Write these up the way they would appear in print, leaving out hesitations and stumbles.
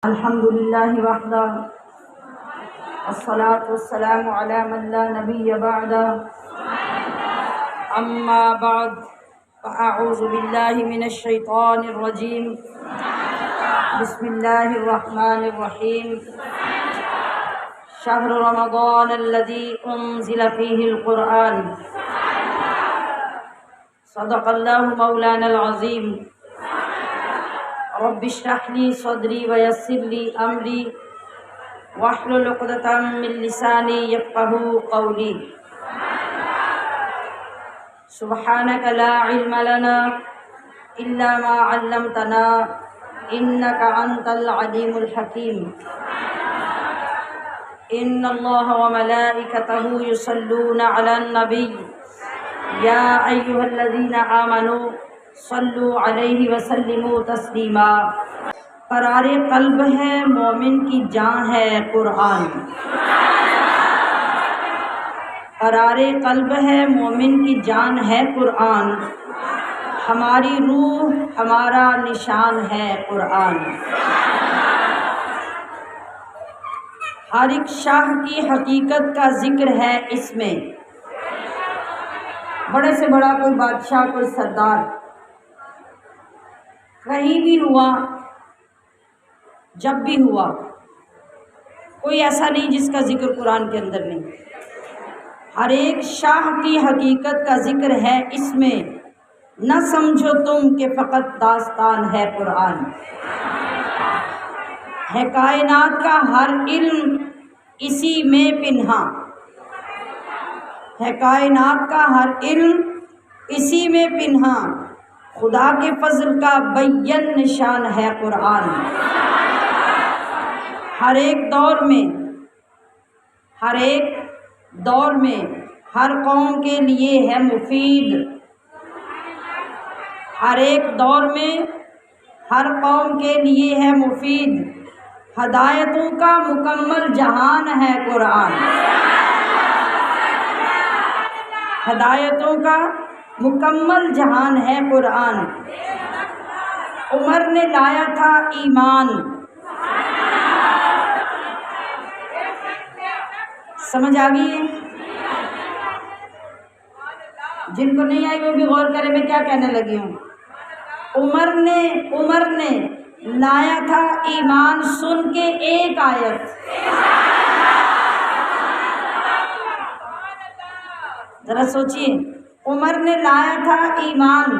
الحمد لله وحده والصلاة والسلام على من لا نبي بعده أما بعد فأعوذ بالله من الشيطان الرجيم بسم الله الرحمن الرحيم شهر رمضان الذي أنزل فيه القرآن صدق الله مولانا العظيم رب اشرح لي صدري ويسر لي امري واحلل عقدة من لساني يفقهوا قولي سبحانك لا علم لنا الا ما علمتنا انك انت العليم الحكيم ان الله وملائكته يصلون على النبي يا ايها الذين آمنوا صلو علیہ وسلموا تسلیما۔ قرار قلب ہے مومن کی جان ہے قرآن، قرار قلب ہے مومن کی جان ہے قرآن، ہماری روح ہمارا نشان ہے قرآن۔ ہر ایک شاہ کی حقیقت کا ذکر ہے اس میں، بڑے سے بڑا کوئی بادشاہ کوئی سردار کہیں بھی ہوا، جب بھی ہوا، کوئی ایسا نہیں جس کا ذکر قرآن کے اندر نہیں۔ ہر ایک شاہ کی حقیقت کا ذکر ہے اس میں، نہ سمجھو تم کہ فقط داستان ہے قرآن۔ ہے کائنات کا ہر علم اسی میں پنہاں، ہے کائنات کا ہر علم اسی میں پنہاں، خدا کے فضل کا بین نشان ہے قرآن۔ ہر ایک دور میں ہر قوم کے لیے ہے مفید، ہر ایک دور میں ہر قوم کے لیے ہے مفید، ہدایتوں کا مکمل جہان ہے قرآن، ہدایتوں کا مکمل جہان ہے قرآن۔ عمر نے لایا تھا ایمان، سمجھ آ گئی ہے؟ جن کو نہیں آئی وہ بھی غور کرے، میں کیا کہنے لگی ہوں۔ عمر نے لایا تھا ایمان، سن کے ایک آیت، ذرا سوچئے، عمر نے لایا تھا ایمان،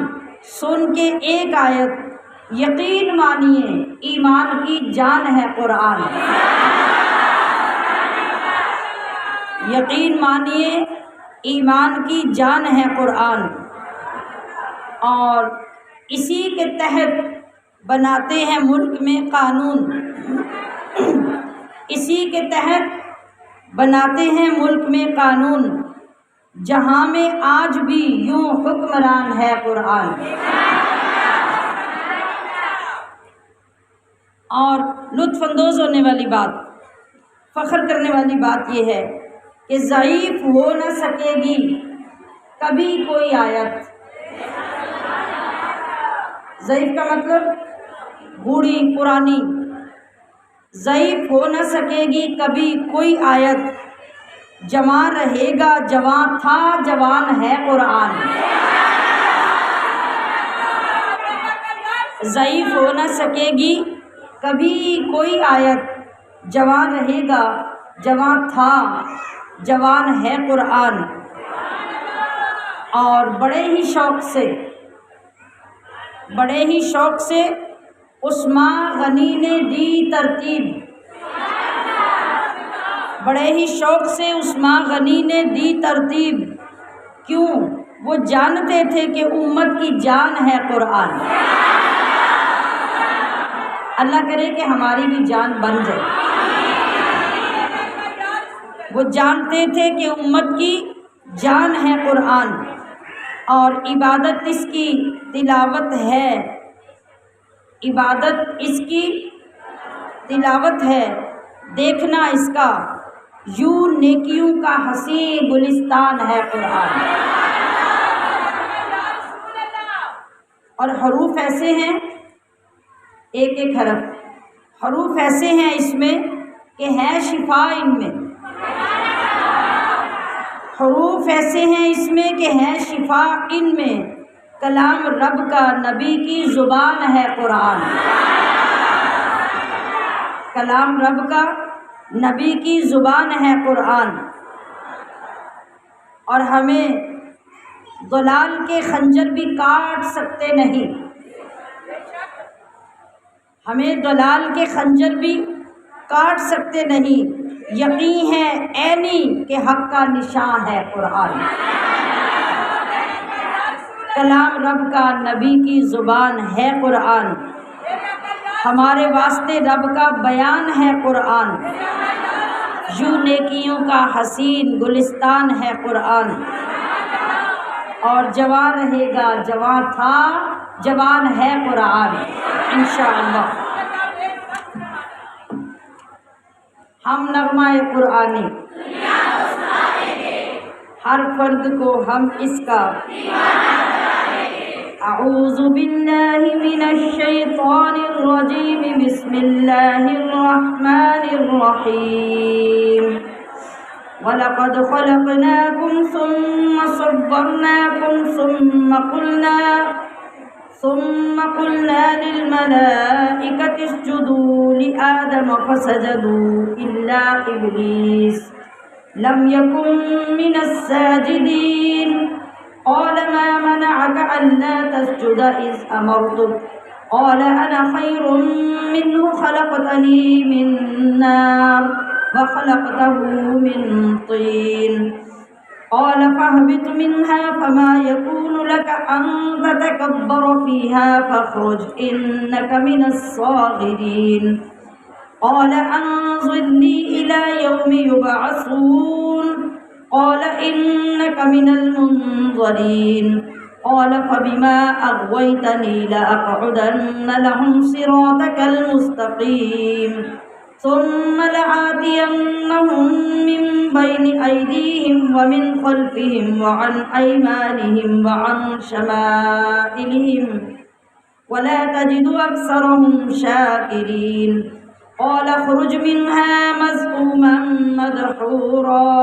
سن کے ایک آیت، یقین مانیے ایمان کی جان ہے قرآن، یقین مانیے ایمان کی جان ہے قرآن۔ اور اسی کے تحت بناتے ہیں ملک میں قانون، اسی کے تحت بناتے ہیں ملک میں قانون، جہاں میں آج بھی یوں حکمران ہے قرآن۔ اور لطف اندوز ہونے والی بات، فخر کرنے والی بات یہ ہے کہ ضعیف ہو نہ سکے گی کبھی کوئی آیت، ضعیف کا مطلب بوڑھی پرانی، ضعیف ہو نہ سکے گی کبھی کوئی آیت، جوان رہے گا جوان تھا جوان ہے قرآن۔ ضعیف ہو نہ سکے گی کبھی کوئی آیت، جوان رہے گا جوان تھا جوان ہے قرآن۔ اور بڑے ہی شوق سے عثمان غنی نے دی ترتیب، بڑے ہی شوق سے عثمان غنی نے دی ترتیب، کیوں؟ وہ جانتے تھے کہ امت کی جان ہے قرآن۔ اللہ کرے کہ ہماری بھی جان بن جائے۔ وہ جانتے تھے کہ امت کی جان ہے قرآن، اور عبادت اس کی تلاوت ہے، عبادت اس کی تلاوت ہے، دیکھنا اس کا یوں نیکیوں کا حسین گلستان ہے قرآن۔ اور حروف ایسے ہیں، ایک ایک حرف حروف ایسے ہیں اس میں کہ ہے شفا ان میں، حروف ایسے ہیں اس میں کہ ہے شفا ان میں، کلام رب کا نبی کی زبان ہے قرآن، کلام رب کا نبی کی زبان ہے قرآن۔ اور ہمیں ضلال کے خنجر بھی کاٹ سکتے نہیں، ہمیں ضلال کے خنجر بھی کاٹ سکتے نہیں، یقین ہے عینی کہ حق کا نشان ہے قرآن، کلام رب کا نبی کی زبان ہے قرآن، ہمارے واسطے رب کا بیان ہے قرآن، یوں نیکیوں کا حسین گلستان ہے قرآن، اور جوان رہے گا، جوان تھا جوان ہے قرآن انشاءاللہ۔ ہم نغمہ قرآنی ہر فرد کو ہم اس کا اعوذ باللہ من الشیطان الرجیم، بسم اللہ الرحمن الرحیم، وَلَقَدْ خَلَقْنَاكُمْ ثُمَّ صَوَّرْنَاكُمْ ثُمَّ قُلْنَا لِلْمَلَائِكَةِ اسْجُدُوا لِآدَمَ فَسَجَدُوا إِلَّا إِبْلِيسَ لَمْ يَكُنْ مِنَ السَّاجِدِينَ قَالَ مَا مَنَعَكَ أَلَّا تَسْجُدَ إِذْ أَمَرْتُكَ قَالَ أَنَا خَيْرٌ مِّنْهُ خَلَقْتَنِي مِن نَّارٍ وَخَلَقْتَهُ مِن طِينٍ قَالَ فَاهْبِطْ مِنْهَا فَمَا يَكُونُ لَكَ أَن تَتَكَبَّرَ فِيهَا فَاخْرُجْ إِنَّكَ مِنَ الصَّاغِرِينَ قَالَ أَنظِرْنِي إِلَى يَوْمِ يُبْعَثُونَ قَالَ إِنَّكَ مِنَ الْمُنظَرِينَ قَالَ فَبِمَا أَغْوَيْتَنِي لَأَقْعُدَنَّ لَهُمْ صِرَاطَكَ الْمُسْتَقِيمَ ثُمَّ لَآتِيَنَّهُم مِّن بَيْنِ أَيْدِيهِمْ وَمِنْ خَلْفِهِمْ وَعَنْ أَيْمَانِهِمْ وَعَنْ شَمَائِلِهِمْ وَلَا تَجِدُ أَكْثَرَهُمْ شَاكِرِينَ قَالَ اخْرُجْ مِنْهَا مَذْءُومًا مَدْحُورًا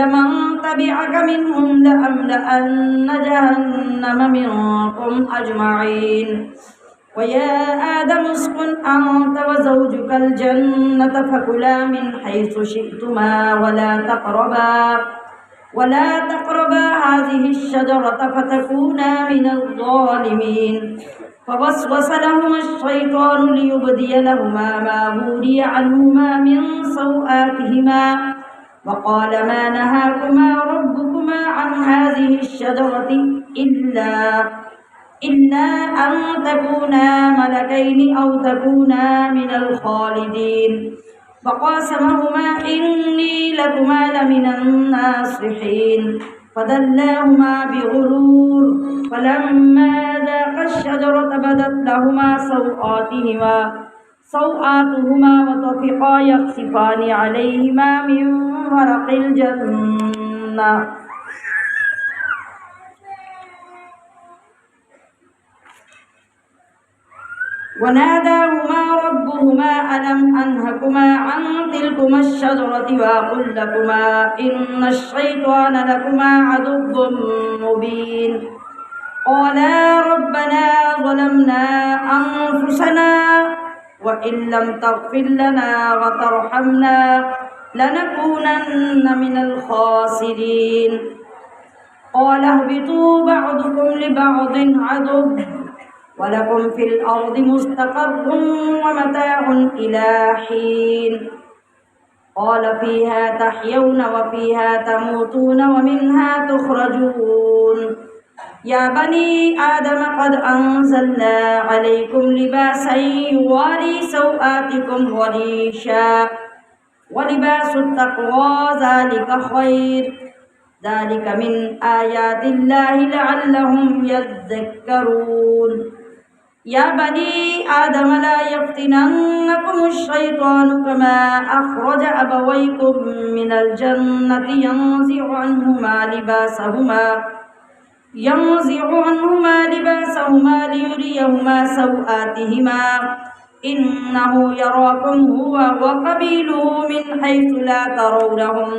لَمَن تَبِعَكَ مِنْهُمْ لَأَمْلَأَنَّ جَهَنَّمَ مِنكُمْ أَجْمَعِينَ وَيَا آدَمُ اسْكُنْ أَنْتَ وَزَوْجُكَ الْجَنَّةَ فَكُلَا مِنْ حَيْثُ شِئْتُمَا وَلَا تَقْرَبَا هَٰذِهِ الشَّجَرَةَ فَتَكُونَا مِنَ الظَّالِمِينَ فَوَسْوَسَ لَهُمَا الشَّيْطَانُ لِيُبْدِيَ لَهُمَا مَا وُورِيَ عَنْهُمَا مِنْ سَوْآتِهِمَا وَقَالَ مَا نَهَاكُمَا رَبُّكُمَا عَنْ هَٰذِهِ الشَّجَرَةِ إِلَّا أَن تَكُونَا مَلَكَيْنِ أَوْ تَكُونَا مِنَ الْخَالِدِينَ وَقَاسَمَهُمَا إِنِّي لَكُمَا لَمِنَ النَّاصِحِينَ فَدَلَّاهُمَا بِغُرُورٍ فَلَمَّا ذَاقَا الشَّجَرَةَ بَدَتْ لَهُمَا سَوْآتُهُمَا وَطَفِقَا يَخْصِفَانِ عَلَيْهِمَا مِن وَرَقِ الْجَنَّةِ وناداهما ربهما ألم أنهكما عن تلكما الشجرة وأقل لكما إن الشيطان لكما عدو مبين قالا ربنا ظلمنا أنفسنا وإن لم تغفر لنا وترحمنا لنكونن من الخاسرين قال اهبطوا بعضكم لبعض عدو وَلَكُمْ فِي الْأَرْضِ مُسْتَقَرٌّ وَمَتَاعٌ إِلَىٰ حِينٍ قَالَ فِيهَا تَحْيَوْنَ وَفِيهَا تَمُوتُونَ وَمِنْهَا تُخْرَجُونَ يَا بَنِي آدَمَ قَدْ أَنزَلْنَا عَلَيْكُمْ لِبَاسًا يُوَارِي سَوْآتِكُمْ وَرِيشًا وَلِبَاسُ التَّقْوَىٰ ذَٰلِكَ خَيْرٌ ذَٰلِكَ مِنْ آيَاتِ اللَّهِ لَعَلَّهُمْ يَذَّكَّرُونَ يَا بَنِي آدَمَ لَا يَفْتِنَنَّكُمُ الشَّيْطَانُ كَمَا أَخْرَجَ أَبَوَيْكُم مِّنَ الْجَنَّةِ يَنزِعُ عَنْهُمَا لِبَاسَهُمَا لِيُرِيَهُمَا سَوْآتِهِمَا إنه يراكم هو وقبيله من حيث لا ترونهم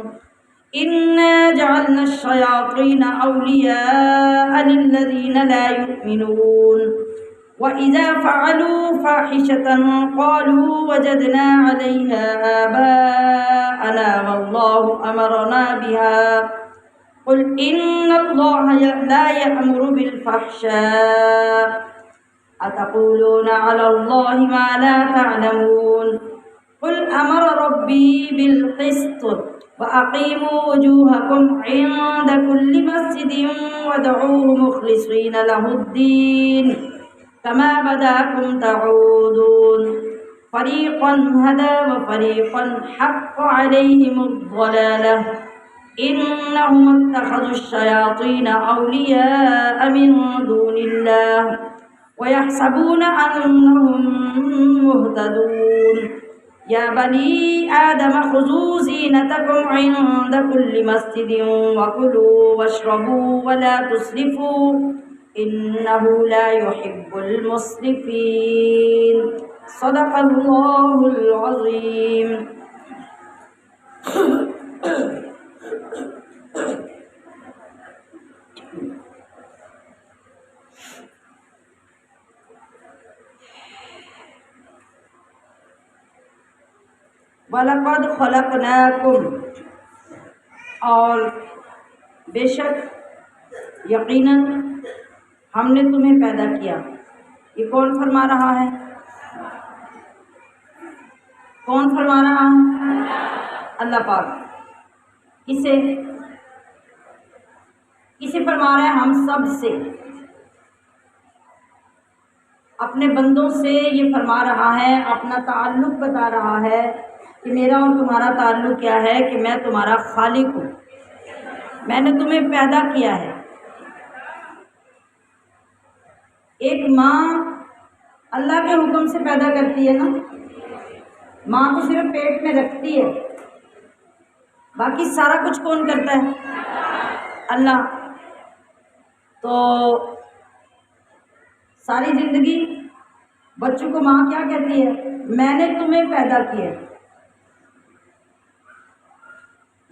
إنا جعلنا الشياطين أولياء للذين لا يؤمنون وإذا فعلوا فاحشة قالوا وجدنا عليها آباءنا والله أمرنا بها قل إن الله لا يأمر بالفحشاء أتقولون على الله ما لا تعلمون قل أمر ربي بالقسط وأقيموا وجوهكم عند كل مسجد وادعوه مخلصين له الدين كما بدأكم تعودون فريقا هدى وفريقا حق عليهم الضلالة إنهم اتخذوا الشياطين أولياء من دون الله ويحسبون أنهم مهتدون يا بني آدم خذوا زينتكم عند كل مسجد وكلوا واشربوا ولا تسرفوا إنه لا يحب المسرفين صدق الله العظيم. وَلَقَدْ خَلَقْنَاكُمْ اور بے شک یقیناً ہم نے تمہیں پیدا کیا. یہ کون فرما رہا ہے؟ کون فرما رہا ہے؟ اللہ پاک. کسے فرما رہا ہے؟ ہم سب سے، اپنے بندوں سے یہ فرما رہا ہے، اپنا تعلق بتا رہا ہے کہ میرا اور تمہارا تعلق کیا ہے، کہ میں تمہارا خالق ہوں، میں نے تمہیں پیدا کیا ہے. ایک ماں اللہ کے حکم سے پیدا کرتی ہے نا. ماں تو صرف پیٹ میں رکھتی ہے، باقی سارا کچھ کون کرتا ہے؟ اللہ. تو ساری زندگی بچوں کو ماں کیا کہتی ہے؟ میں نے تمہیں پیدا کیا،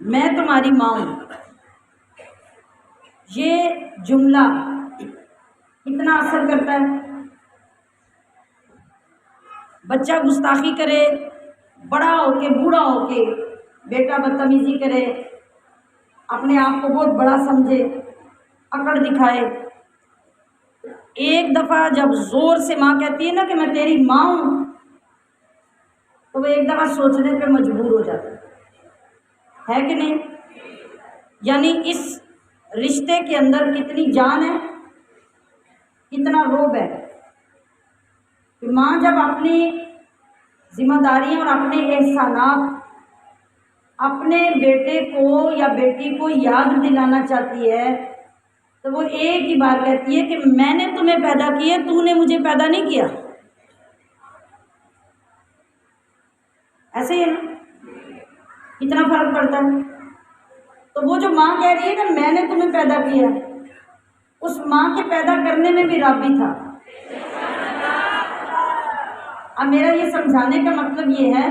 میں تمہاری ماں ہوں. یہ جملہ کتنا اثر کرتا ہے. بچہ گستاخی کرے، بڑا ہو کے بوڑھا ہو کے بیٹا بدتمیزی کرے، اپنے آپ کو بہت بڑا سمجھے، اکڑ دکھائے، ایک دفعہ جب زور سے ماں کہتی ہے نا کہ میں تیری ماں ہوں، تو وہ ایک دفعہ سوچنے پہ مجبور ہو جاتا ہے کہ نہیں؟ یعنی اس رشتے کے اندر کتنی جان ہے، کتنا روب ہے کہ ماں جب اپنی ذمہ داریاں اور اپنے احسانات اپنے بیٹے کو یا بیٹی کو یاد دلانا چاہتی ہے تو وہ ایک ہی بات کہتی ہے کہ میں نے تمہیں پیدا کیا، تو نے مجھے پیدا نہیں کیا. ایسے ہی ہے نا؟ کتنا فرق پڑتا ہے. تو وہ جو ماں کہہ رہی ہے نا میں نے تمہیں پیدا کیا، اس ماں کے پیدا کرنے میں بھی رب بھی تھا. اب میرا یہ سمجھانے کا مطلب یہ ہے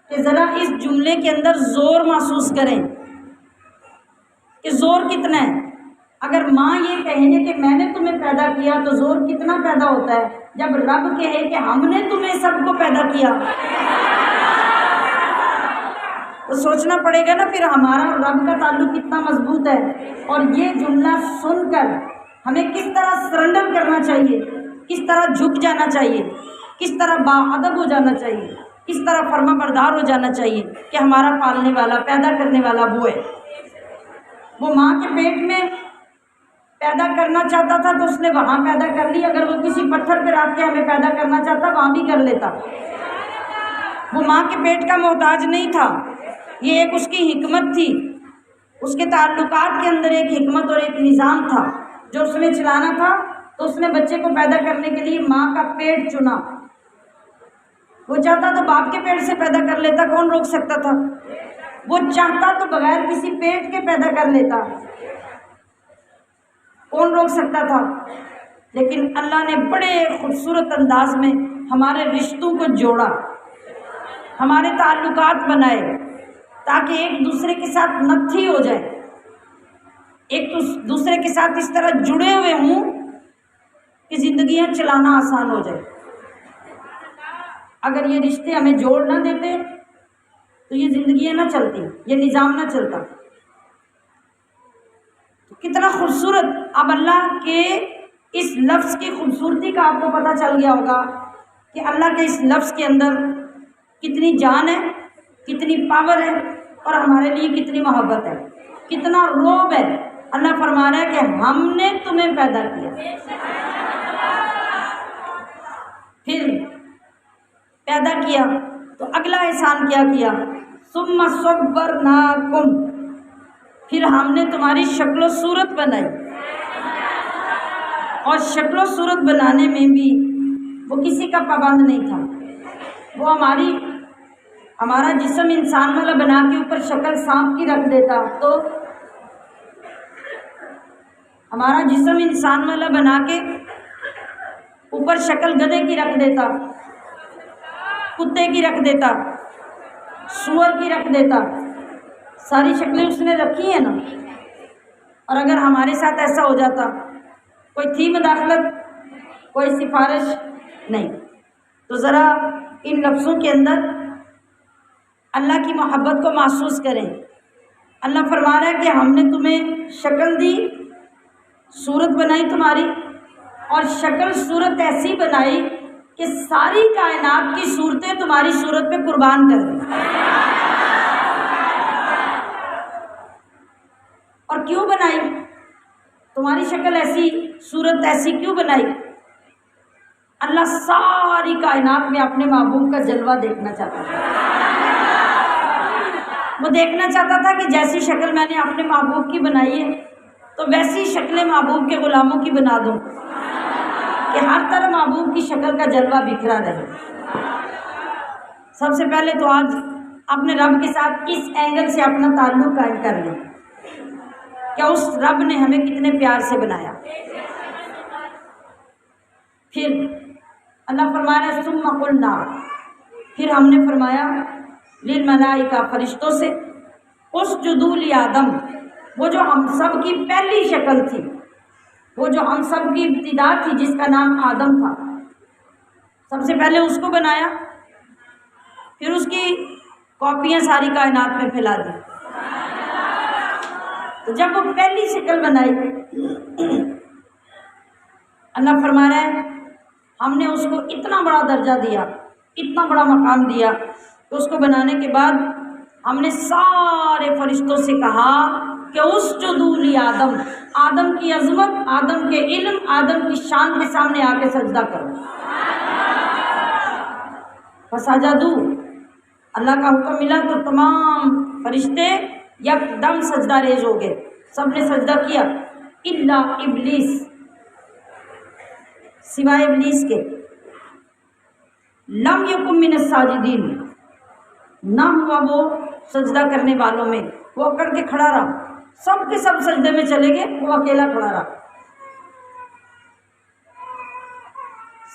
کہ ذرا اس جملے کے اندر زور محسوس کریں کہ زور کتنا ہے. اگر ماں یہ کہے کہ میں نے تمہیں پیدا کیا تو زور کتنا پیدا ہوتا ہے جب رب کہے کہ ہم نے تمہیں سب کو پیدا کیا. تو سوچنا پڑے گا نا پھر ہمارا رب کا تعلق کتنا مضبوط ہے. اور یہ جملہ سن کر ہمیں کس طرح سرنڈر کرنا چاہیے، کس طرح جھک جانا چاہیے، کس طرح باادب ہو جانا چاہیے، کس طرح فرما بردار ہو جانا چاہیے کہ ہمارا پالنے والا، پیدا کرنے والا وہ ہے. وہ ماں کے پیٹ میں پیدا کرنا چاہتا تھا تو اس نے وہاں پیدا کر لی. اگر وہ کسی پتھر پہ رکھ کے ہمیں پیدا کرنا چاہتا وہاں بھی کر لیتا. وہ ماں کے پیٹ کا محتاج نہیں تھا. یہ ایک اس کی حکمت تھی، اس کے تعلقات کے اندر ایک حکمت اور ایک نظام تھا جو اس نے چلانا تھا. تو اس نے بچے کو پیدا کرنے کے لیے ماں کا پیٹ چنا. وہ چاہتا تو باپ کے پیٹ سے پیدا کر لیتا، کون روک سکتا تھا؟ وہ چاہتا تو بغیر کسی پیٹ کے پیدا کر لیتا، کون روک سکتا تھا؟ لیکن اللہ نے بڑے خوبصورت انداز میں ہمارے رشتوں کو جوڑا، ہمارے تعلقات بنائے تاکہ ایک دوسرے کے ساتھ نتھی ہو جائے، ایک دوسرے کے ساتھ اس طرح جڑے ہوئے ہوں کہ زندگیاں چلانا آسان ہو جائے۔ اگر یہ رشتے ہمیں جوڑ نہ دیتے تو یہ زندگیاں نہ چلتی، یہ نظام نہ چلتا۔ تو کتنا خوبصورت، اب اللہ کے اس لفظ کی خوبصورتی کا آپ کو پتہ چل گیا ہوگا کہ اللہ کے اس لفظ کے اندر کتنی جان ہے، کتنی پاور ہے، اور ہمارے لیے کتنی محبت ہے، کتنا رعب ہے۔ اللہ فرما رہا ہے کہ ہم نے تمہیں پیدا کیا، پھر پیدا کیا تو اگلا احسان کیا کیا، ثم صورناکم، پھر ہم نے تمہاری شکل و صورت بنائی، اور شکل و صورت بنانے میں بھی وہ کسی کا پابند نہیں تھا۔ وہ ہمارا جسم انسان والا بنا کے اوپر شکل سانپ کی رکھ دیتا، تو ہمارا جسم انسان والا بنا کے اوپر شکل گدھے کی رکھ دیتا، کتے کی رکھ دیتا، سور کی رکھ دیتا، ساری شکلیں اس نے رکھی ہیں نا۔ اور اگر ہمارے ساتھ ایسا ہو جاتا، کوئی تھی مداخلت، کوئی سفارش نہیں۔ تو ذرا ان لفظوں کے اندر اللہ کی محبت کو محسوس کریں۔ اللہ فرما رہا ہے کہ ہم نے تمہیں شکل دی، صورت بنائی تمہاری، اور شکل صورت ایسی بنائی کہ ساری کائنات کی صورتیں تمہاری صورت پہ قربان کر دیں۔ اور کیوں بنائی؟ تمہاری شکل ایسی، صورت ایسی کیوں بنائی؟ اللہ ساری کائنات میں اپنے محبوب کا جلوہ دیکھنا چاہتا تھا۔ وہ دیکھنا چاہتا تھا کہ جیسی شکل میں نے اپنے محبوب کی بنائی ہے تو ویسی شکلیں محبوب کے غلاموں کی بنا دوں کہ ہر طرح محبوب کی شکل کا جلوہ بکھرا رہے۔ سب سے پہلے تو آج اپنے رب کے ساتھ اس اینگل سے اپنا تعلق قائم کر لیں کہ اس رب نے ہمیں کتنے پیار سے بنایا۔ پھر اللہ فرمایا ثم قلنا، پھر ہم نے فرمایا للملائکہ، فرشتوں سے، اسجدوا لآدم، وہ جو ہم سب کی پہلی شکل تھی، وہ جو ہم سب کی ابتدا تھی، جس کا نام آدم تھا، سب سے پہلے اس کو بنایا، پھر اس کی کاپیاں ساری کائنات میں پھیلا دی۔ تو جب وہ پہلی شکل بنائی، اللہ فرما رہا ہے ہم نے اس کو اتنا بڑا درجہ دیا، اتنا بڑا مقام دیا کہ اس کو بنانے کے بعد ہم نے سارے فرشتوں سے کہا کہ اسجدوا لآدم، آدم کی عظمت، آدم کے علم، آدم کی شان کے سامنے آ کے سجدہ کرو۔ فسجدوا، اللہ کا حکم ملا تو تمام فرشتے یکدم سجدہ ریز ہو گئے، سب نے سجدہ کیا، الا ابلیس، سوائے ابلیس کے، لم یکن من الساجدین، نہ ہوا وہ سجدہ کرنے والوں میں، وہ اکڑ کے کھڑا رہا، سب کے سب سجدے میں چلے گئے، وہ اکیلا کھڑا رہا۔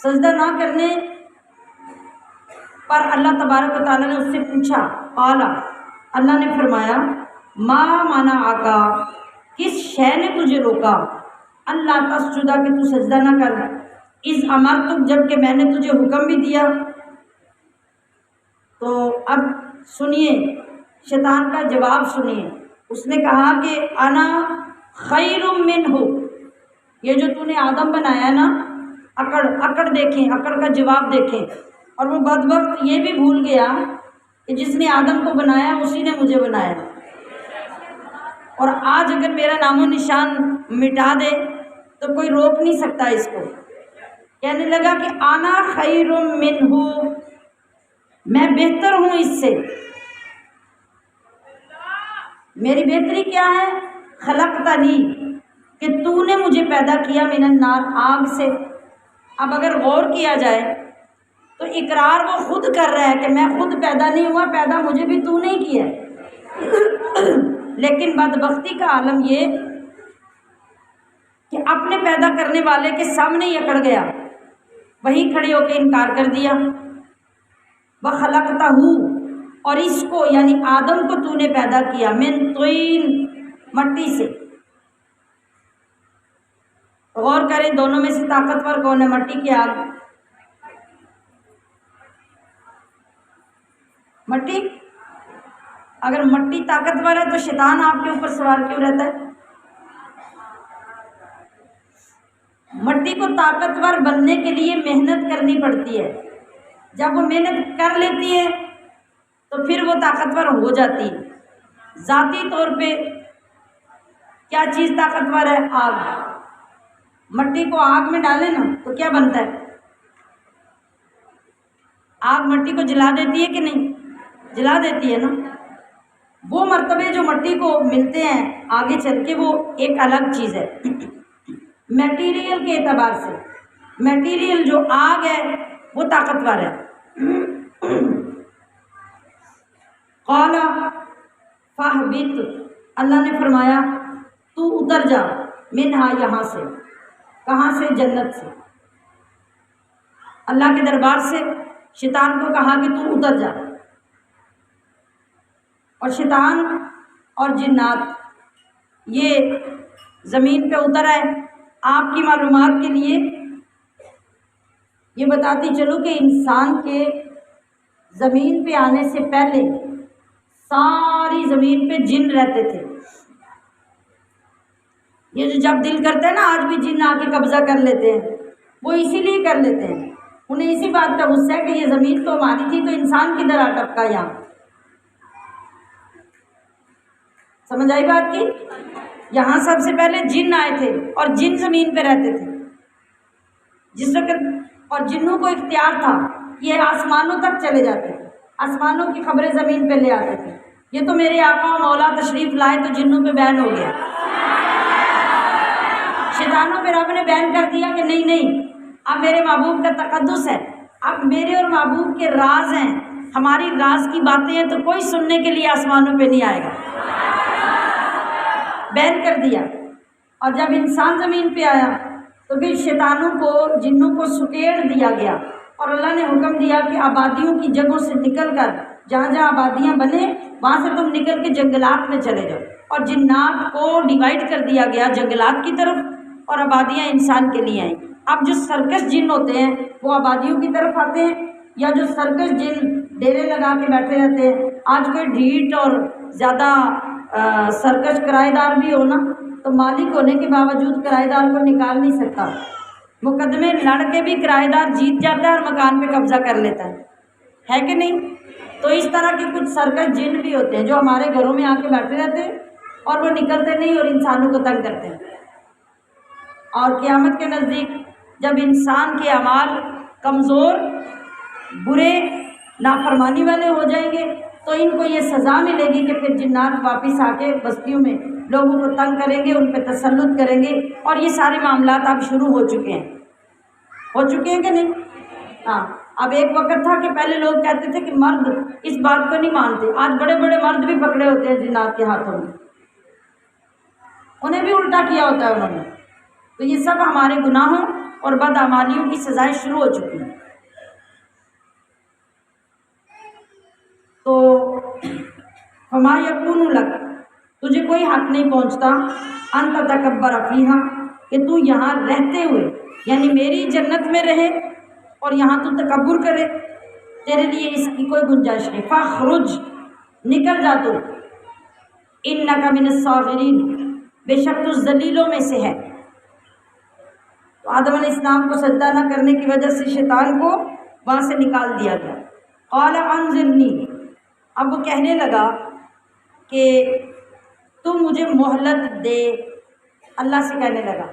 سجدہ نہ کرنے پر اللہ تبارک و تعالیٰ نے اس سے پوچھا، قال، اللہ نے فرمایا، ما منعک، کس شے نے تجھے روکا، اللہ تسجد، کہ تو سجدہ نہ کر، اذ امرتک، جب کہ میں نے تجھے حکم بھی دیا۔ تو اب سنیے شیطان کا جواب سنیے، اس نے کہا کہ انا خیر منہ، یہ جو تو نے آدم بنایا نا، اکڑ دیکھیں، اکڑ کا جواب دیکھیں، اور وہ بدبخت یہ بھی بھول گیا کہ جس نے آدم کو بنایا اسی نے مجھے بنایا، اور آج اگر میرا نام و نشان مٹا دے تو کوئی روک نہیں سکتا اس کو۔ کہنے لگا کہ انا خیر منہ، میں بہتر ہوں اس سے۔ میری بہتری کیا ہے؟ خلقتنی، کہ تو نے مجھے پیدا کیا، من النار، آگ سے۔ اب اگر غور کیا جائے تو اقرار وہ خود کر رہا ہے کہ میں خود پیدا نہیں ہوا، پیدا مجھے بھی تو نہیں کیا ہے، لیکن بدبختی کا عالم یہ کہ اپنے پیدا کرنے والے کے سامنے ہی اکڑ گیا وہیں کھڑے ہو کے انکار کر دیا۔ وَخَلَقْتَهُ، اور اس کو یعنی آدم کو تو نے پیدا کیا، من طین، مٹی سے۔ غور کریں دونوں میں سے طاقتور کون ہے، مٹی کی آگ؟ مٹی۔ اگر مٹی طاقتور ہے تو شیطان آپ کے اوپر سوار کیوں رہتا ہے؟ مٹی کو طاقتور بننے کے لیے محنت کرنی پڑتی ہے، جب وہ محنت کر لیتی ہے تو پھر وہ طاقتور ہو جاتی ہے۔ ذاتی طور پہ کیا چیز طاقتور ہے؟ آگ۔ مٹی کو آگ میں ڈالیں نا تو کیا بنتا ہے؟ آگ مٹی کو جلا دیتی ہے کہ نہیں؟ جلا دیتی ہے نا۔ وہ مرتبے جو مٹی کو ملتے ہیں آگے چل کے وہ ایک الگ چیز ہے میٹیریل کے اعتبار سے۔ میٹیریل جو آگ ہے وہ طاقتور ہے۔ قال فاہبط، اللہ نے فرمایا تو اتر جا، منہا، یہاں سے۔ کہاں سے؟ جنت سے۔ اللہ کے دربار سے شیطان کو کہا کہ تو اتر جا۔ اور شیطان اور جنات یہ زمین پہ اتر آئے۔ آپ کی معلومات کے لیے یہ بتاتی چلوں کہ انسان کے زمین پہ آنے سے پہلے ساری زمین پہ جن رہتے تھے۔ یہ جو جب دل کرتا ہے نا، آج بھی جن آ کے قبضہ کر لیتے ہیں، وہ اسی لیے کر لیتے ہیں، انہیں اسی بات کا غصہ ہے کہ یہ زمین تو ہماری تھی تو انسان کدھر آ ٹپکا یہاں۔ سمجھ آئی بات کی؟ یہاں سب سے پہلے جن آئے تھے اور جن زمین پہ رہتے تھے جس وقت، اور جنوں کو اختیار تھا یہ آسمانوں تک چلے جاتے تھے، آسمانوں کی خبریں زمین پہ لے آتے تھے۔ یہ تو میرے آقا و مولا تشریف لائے تو جنوں پہ بین ہو گیا۔ شیطانوں پہ رب نے بین کر دیا کہ نہیں نہیں، اب میرے محبوب کا تقدس ہے، اب میرے اور محبوب کے راز ہیں، ہماری راز کی باتیں ہیں تو کوئی سننے کے لیے آسمانوں پہ نہیں آئے گا۔ بین کر دیا۔ اور جب انسان زمین پہ آیا تو پھر شیطانوں کو، جنوں کو سکیڑ دیا گیا، اور اللہ نے حکم دیا کہ آبادیوں کی جگہوں سے نکل کر، جہاں جہاں آبادیاں بنے وہاں سے تم نکل کے جنگلات میں چلے جاؤ۔ اور جنات کو ڈیوائڈ کر دیا گیا جنگلات کی طرف، اور آبادیاں انسان کے لیے آئیں۔ اب جو سرکش جن ہوتے ہیں وہ آبادیوں کی طرف آتے ہیں، یا جو سرکش جن ڈیرے لگا کے بیٹھے رہتے ہیں۔ آج کوئی ڈھیٹ اور زیادہ سرکش کرایہ دار بھی ہو نا تو مالک ہونے کے باوجود کرایہ دار کو نکال نہیں سکتا، مقدمے لڑ کے بھی کرایہ دار جیت جاتا ہے اور مکان پہ قبضہ کر لیتا ہے کہ نہیں؟ تو اس طرح کے کچھ سرکش جن بھی ہوتے ہیں جو ہمارے گھروں میں آ کے بیٹھے رہتے ہیں اور وہ نکلتے نہیں اور انسانوں کو تنگ کرتے ہیں۔ اور قیامت کے نزدیک جب انسان کے اعمال کمزور، برے، نافرمانی والے ہو جائیں گے تو ان کو یہ سزا ملے گی کہ پھر جنات واپس آ کے بستیوں میں لوگوں کو تنگ کریں گے، ان پہ تسلط کریں گے۔ اور یہ سارے معاملات اب شروع ہو چکے ہیں کہ نہیں؟ ہاں، اب ایک وقت تھا کہ پہلے لوگ کہتے تھے کہ مرد اس بات کو نہیں مانتے، آج بڑے بڑے مرد بھی پکڑے ہوتے ہیں جنات کے ہاتھوں میں، انہیں بھی الٹا کیا ہوتا ہے انہوں نے۔ تو یہ سب ہمارے گناہوں اور بدعمالیوں کی سزائیں شروع ہو چکی ہیں۔ تو فما یکون لک، تجھے کوئی حق نہیں پہنچتا، ان تتکبر فیہا، کہ تو یہاں رہتے ہوئے یعنی میری جنت میں رہے اور یہاں تو تکبر کرے، تیرے لیے اس کی کوئی گنجائش نہیں۔ فاخرج، نکل جا تو، انک من الصاغرین، بے شک تو ذلیلوں میں سے ہے۔ تو آدم علیہ السلام کو سجدہ نہ کرنے کی وجہ سے شیطان کو وہاں سے نکال دیا گیا۔ قال انظرنی، اب وہ کہنے لگا کہ تو مجھے مہلت دے، اللہ سے کہنے لگا،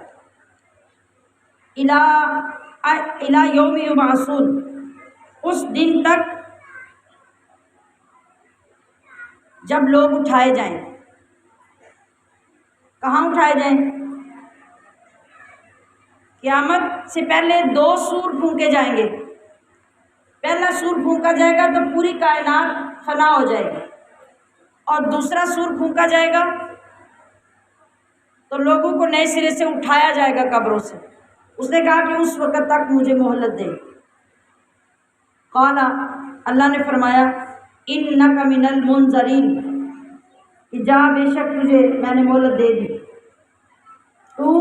الی یوم یبعثون، اس دن تک جب لوگ اٹھائے جائیں۔ کہاں اٹھائے جائیں؟ قیامت سے پہلے 2 سور پھونکے جائیں گے۔ پہلا سور پھونکا جائے گا تو پوری کائنات فنا ہو جائے گی، اور دوسرا سور پھونکا جائے گا تو لوگوں کو نئے سرے سے اٹھایا جائے گا قبروں سے۔ اس نے کہا کہ اس وقت تک مجھے مہلت دے۔ قال، اللہ نے فرمایا انک من المنظرین، کہ جا بے شک تجھے میں نے مہلت دے دی، تو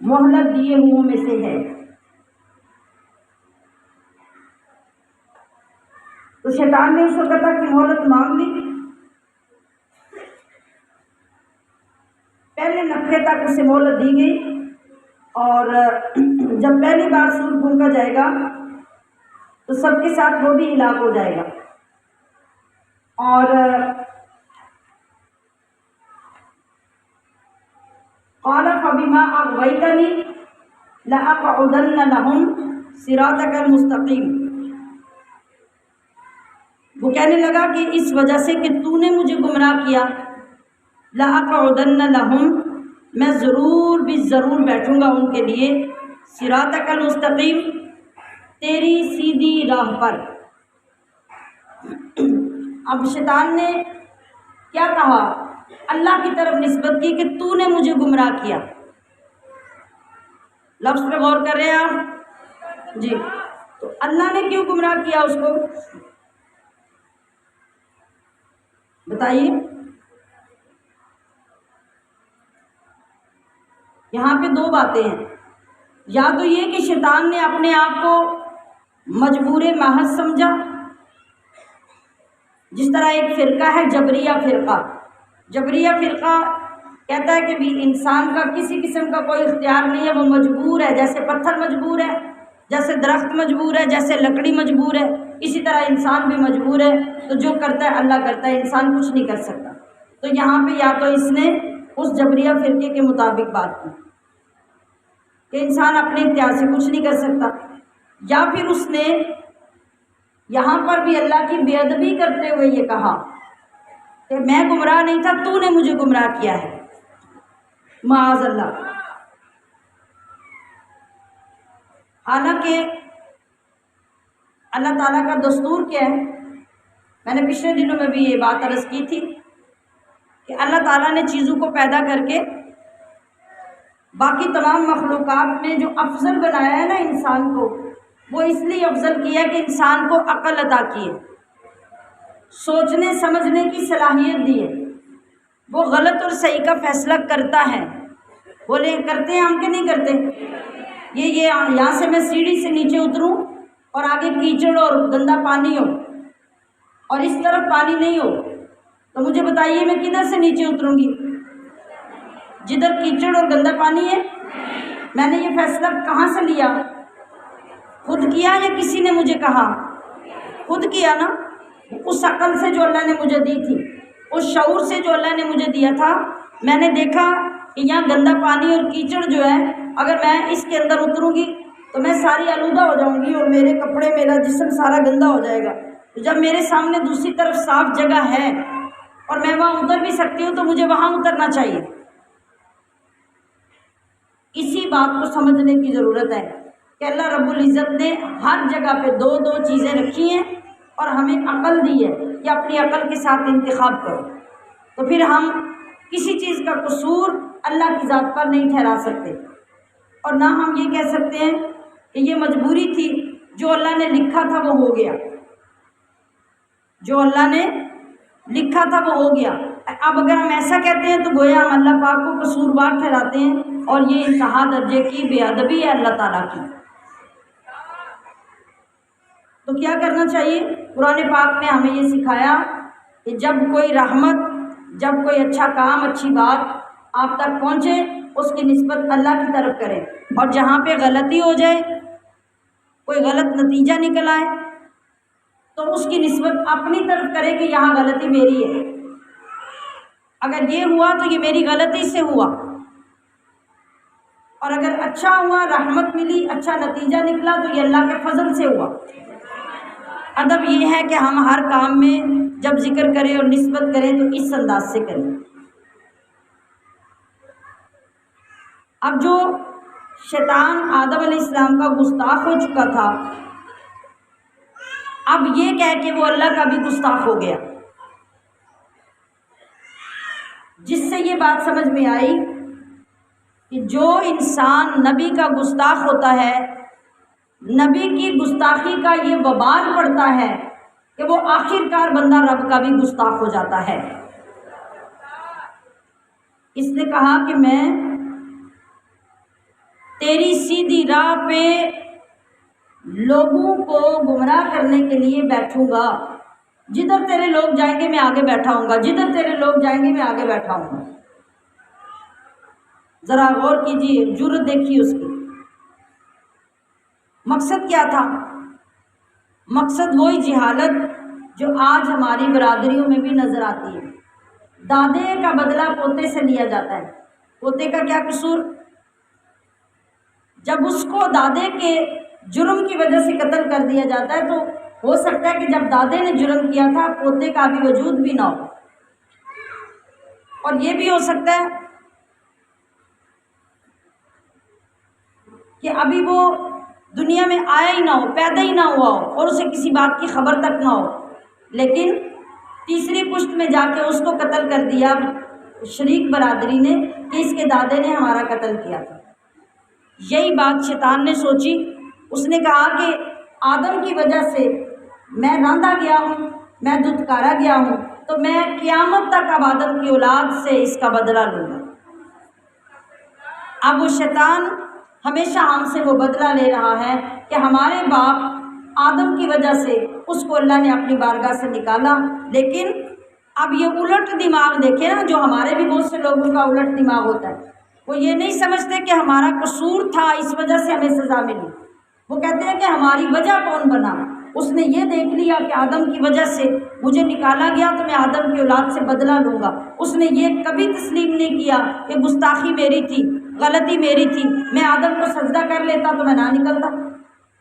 مہلت دیے ہوں میں سے ہے۔ تو شیطان نے اس وقت تک کی مہلت مانگ لی، پہلے نفخے تک اسے مہلت دی گئی، اور جب پہلی بار سور پھونکا جائے گا تو سب کے ساتھ وہ بھی ہلاک ہو جائے گا۔ اور قال فبما اغويتني لأقعدن لهم صراطك المستقيم، وہ کہنے لگا کہ اس وجہ سے کہ تو نے مجھے گمراہ کیا، لأقعدن لهم، میں ضرور بھی ضرور بیٹھوں گا ان کے لیے، صراطک المستقیم، تیری سیدھی راہ پر۔ اب شیطان نے کیا کہا؟ اللہ کی طرف نسبت کی کہ تو نے مجھے گمراہ کیا۔ لفظ پہ غور کر رہے ہیں آپ جی؟ تو اللہ نے کیوں گمراہ کیا اس کو؟ بتائیے۔ یہاں پہ دو باتیں ہیں، یا تو یہ کہ شیطان نے اپنے آپ کو مجبور محض سمجھا، جس طرح ایک فرقہ ہے جبریہ فرقہ۔ جبریہ فرقہ کہتا ہے کہ بھی انسان کا کسی قسم کا کوئی اختیار نہیں ہے، وہ مجبور ہے، جیسے پتھر مجبور ہے، جیسے درخت مجبور ہے، جیسے لکڑی مجبور ہے، اسی طرح انسان بھی مجبور ہے، تو جو کرتا ہے اللہ کرتا ہے، انسان کچھ نہیں کر سکتا۔ تو یہاں پہ یا تو اس نے اس جبریہ فرقے کے مطابق بات کی کہ انسان اپنے اختیار سے کچھ نہیں کر سکتا، یا پھر اس نے یہاں پر بھی اللہ کی بے ادبی کرتے ہوئے یہ کہا کہ میں گمراہ نہیں تھا، تو نے مجھے گمراہ کیا ہے، معاذ اللہ۔ حالانکہ اللہ تعالیٰ کا دستور کیا ہے؟ میں نے پچھلے دنوں میں بھی یہ بات عرض کی تھی کہ اللہ تعالیٰ نے چیزوں کو پیدا کر کے باقی تمام مخلوقات میں جو افضل بنایا ہے نا انسان کو، وہ اس لیے افضل کیا کہ انسان کو عقل عطا کی ہے، سوچنے سمجھنے کی صلاحیت دی ہے، وہ غلط اور صحیح کا فیصلہ کرتا ہے۔ بولے کرتے ہیں ہم کہ نہیں کرتے؟ یہ یہاں سے میں سیڑھی سے نیچے اتروں اور آگے کیچڑ اور گندا پانی ہو اور اس طرف پانی نہیں ہو، تو مجھے بتائیے میں کدھر سے نیچے اتروں گی؟ جدھر کیچڑ اور گندا پانی ہے۔ میں نے یہ فیصلہ کہاں سے لیا؟ خود کیا یا کسی نے مجھے کہا؟ خود کیا نا۔ اس عقل سے جو اللہ نے مجھے دی تھی، اس شعور سے جو اللہ نے مجھے دیا تھا، میں نے دیکھا کہ یہاں گندا پانی اور کیچڑ جو ہے، اگر میں اس کے اندر اتروں گی تو میں ساری آلودہ ہو جاؤں گی اور میرے کپڑے میرا جسم سارا گندا ہو جائے گا۔ تو جب میرے سامنے دوسری طرف صاف جگہ ہے اور میں وہاں اتر بھی سکتی ہوں تو مجھے وہاں اترنا چاہیے۔ اسی بات کو سمجھنے کی ضرورت ہے کہ اللہ رب العزت نے ہر جگہ پہ دو دو چیزیں رکھی ہیں اور ہمیں عقل دی ہے کہ اپنی عقل کے ساتھ انتخاب کرو، تو پھر ہم کسی چیز کا قصور اللہ کی ذات پر نہیں ٹھہرا سکتے، اور نہ ہم یہ کہہ سکتے ہیں کہ یہ مجبوری تھی، جو اللہ نے لکھا تھا وہ ہو گیا، جو اللہ نے لکھا تھا وہ ہو گیا۔ اب اگر ہم ایسا کہتے ہیں تو گویا ہم اللہ پاک کو قصوروار ٹھہراتے ہیں، اور یہ انتہا درجے کی بے ادبی ہے اللہ تعالیٰ کی۔ تو کیا کرنا چاہیے؟ قرآن پاک نے ہمیں یہ سکھایا کہ جب کوئی رحمت، جب کوئی اچھا کام، اچھی بات آپ تک پہنچے، اس کی نسبت اللہ کی طرف کریں، اور جہاں پہ غلطی ہو جائے، کوئی غلط نتیجہ نکل آئے، تو اس کی نسبت اپنی طرف کرے کہ یہاں غلطی میری ہے، اگر یہ ہوا تو یہ میری غلطی سے ہوا، اور اگر اچھا ہوا، رحمت ملی، اچھا نتیجہ نکلا، تو یہ اللہ کے فضل سے ہوا۔ ادب یہ ہے کہ ہم ہر کام میں جب ذکر کریں اور نسبت کریں تو اس انداز سے کریں۔ اب جو شیطان آدم علیہ السلام کا گستاخ ہو چکا تھا، اب یہ کہہ کہ وہ اللہ کا بھی گستاخ ہو گیا، جس سے یہ بات سمجھ میں آئی کہ جو انسان نبی کا گستاخ ہوتا ہے، نبی کی گستاخی کا یہ وبال پڑتا ہے کہ وہ آخر کار بندہ رب کا بھی گستاخ ہو جاتا ہے۔ اس نے کہا کہ میں تیری سیدھی راہ پہ لوگوں کو گمراہ کرنے کے لیے بیٹھوں گا، جدھر تیرے لوگ جائیں گے میں آگے بیٹھا ہوں گا، جدھر تیرے لوگ جائیں گے میں آگے بیٹھا ہوں گا۔ ذرا غور کیجیے، جرأت دیکھیے اس کی۔ مقصد کیا تھا؟ مقصد وہی جہالت جو آج ہماری برادریوں میں بھی نظر آتی ہے۔ دادے کا بدلہ پوتے سے لیا جاتا ہے۔ پوتے کا کیا قصور؟ جب اس کو دادے کے جرم کی وجہ سے قتل کر دیا جاتا ہے تو ہو سکتا ہے کہ جب دادے نے جرم کیا تھا پوتے کا ابھی وجود بھی نہ ہو، اور یہ بھی ہو سکتا ہے کہ ابھی وہ دنیا میں آیا ہی نہ ہو، پیدا ہی نہ ہوا ہو، اور اسے کسی بات کی خبر تک نہ ہو، لیکن تیسری پشت میں جا کے اس کو قتل کر دیا شریک برادری نے کہ اس کے دادے نے ہمارا قتل کیا تھا۔ یہی بات شیطان نے سوچی۔ اس نے کہا کہ آدم کی وجہ سے میں راندا گیا ہوں، میں دھتکارا گیا ہوں، تو میں قیامت تک اب آدم کی اولاد سے اس کا بدلہ لوں گا۔ اب وہ شیطان ہمیشہ ہم سے وہ بدلہ لے رہا ہے کہ ہمارے باپ آدم کی وجہ سے اس کو اللہ نے اپنی بارگاہ سے نکالا، لیکن اب یہ الٹ دماغ دیکھے نا، جو ہمارے بھی بہت سے لوگوں کا الٹ دماغ ہوتا ہے، وہ یہ نہیں سمجھتے کہ ہمارا قصور تھا اس وجہ سے ہمیں سزا ملی، وہ کہتے ہیں کہ ہماری وجہ کون بنا۔ اس نے یہ دیکھ لیا کہ آدم کی وجہ سے مجھے نکالا گیا تو میں آدم کی اولاد سے بدلہ لوں گا۔ اس نے یہ کبھی تسلیم نہیں کیا کہ گستاخی میری تھی، غلطی میری تھی، میں آدم کو سجدہ کر لیتا تو میں نہ نکلتا،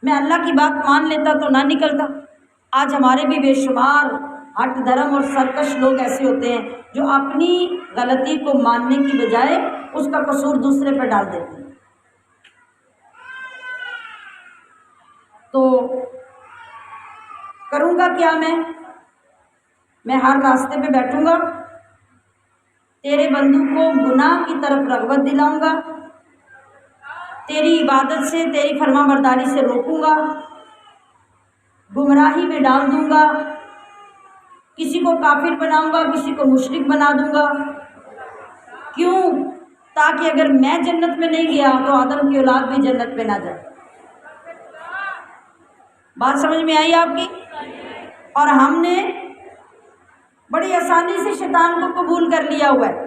میں اللہ کی بات مان لیتا تو نہ نکلتا۔ آج ہمارے بھی بے شمار ہٹ دھرم اور سرکش لوگ ایسے ہوتے ہیں جو اپنی غلطی کو ماننے کی بجائے اس کا قصور دوسرے پر ڈال دیتے ہیں۔ تو کروں گا کیا میں ہر راستے پہ بیٹھوں گا، تیرے بندوں کو گناہ کی طرف رغبت دلاؤں گا، تیری عبادت سے، تیری فرما برداری سے روکوں گا، گمراہی میں ڈال دوں گا، کسی کو کافر بناؤں گا، کسی کو مشرک بنا دوں گا۔ کیوں؟ تاکہ اگر میں جنت میں نہیں گیا تو آدم کی اولاد بھی جنت میں نہ جائے۔ بات سمجھ میں آئی آپ کی؟ اور ہم نے بڑی آسانی سے شیطان کو قبول کر لیا ہوا ہے،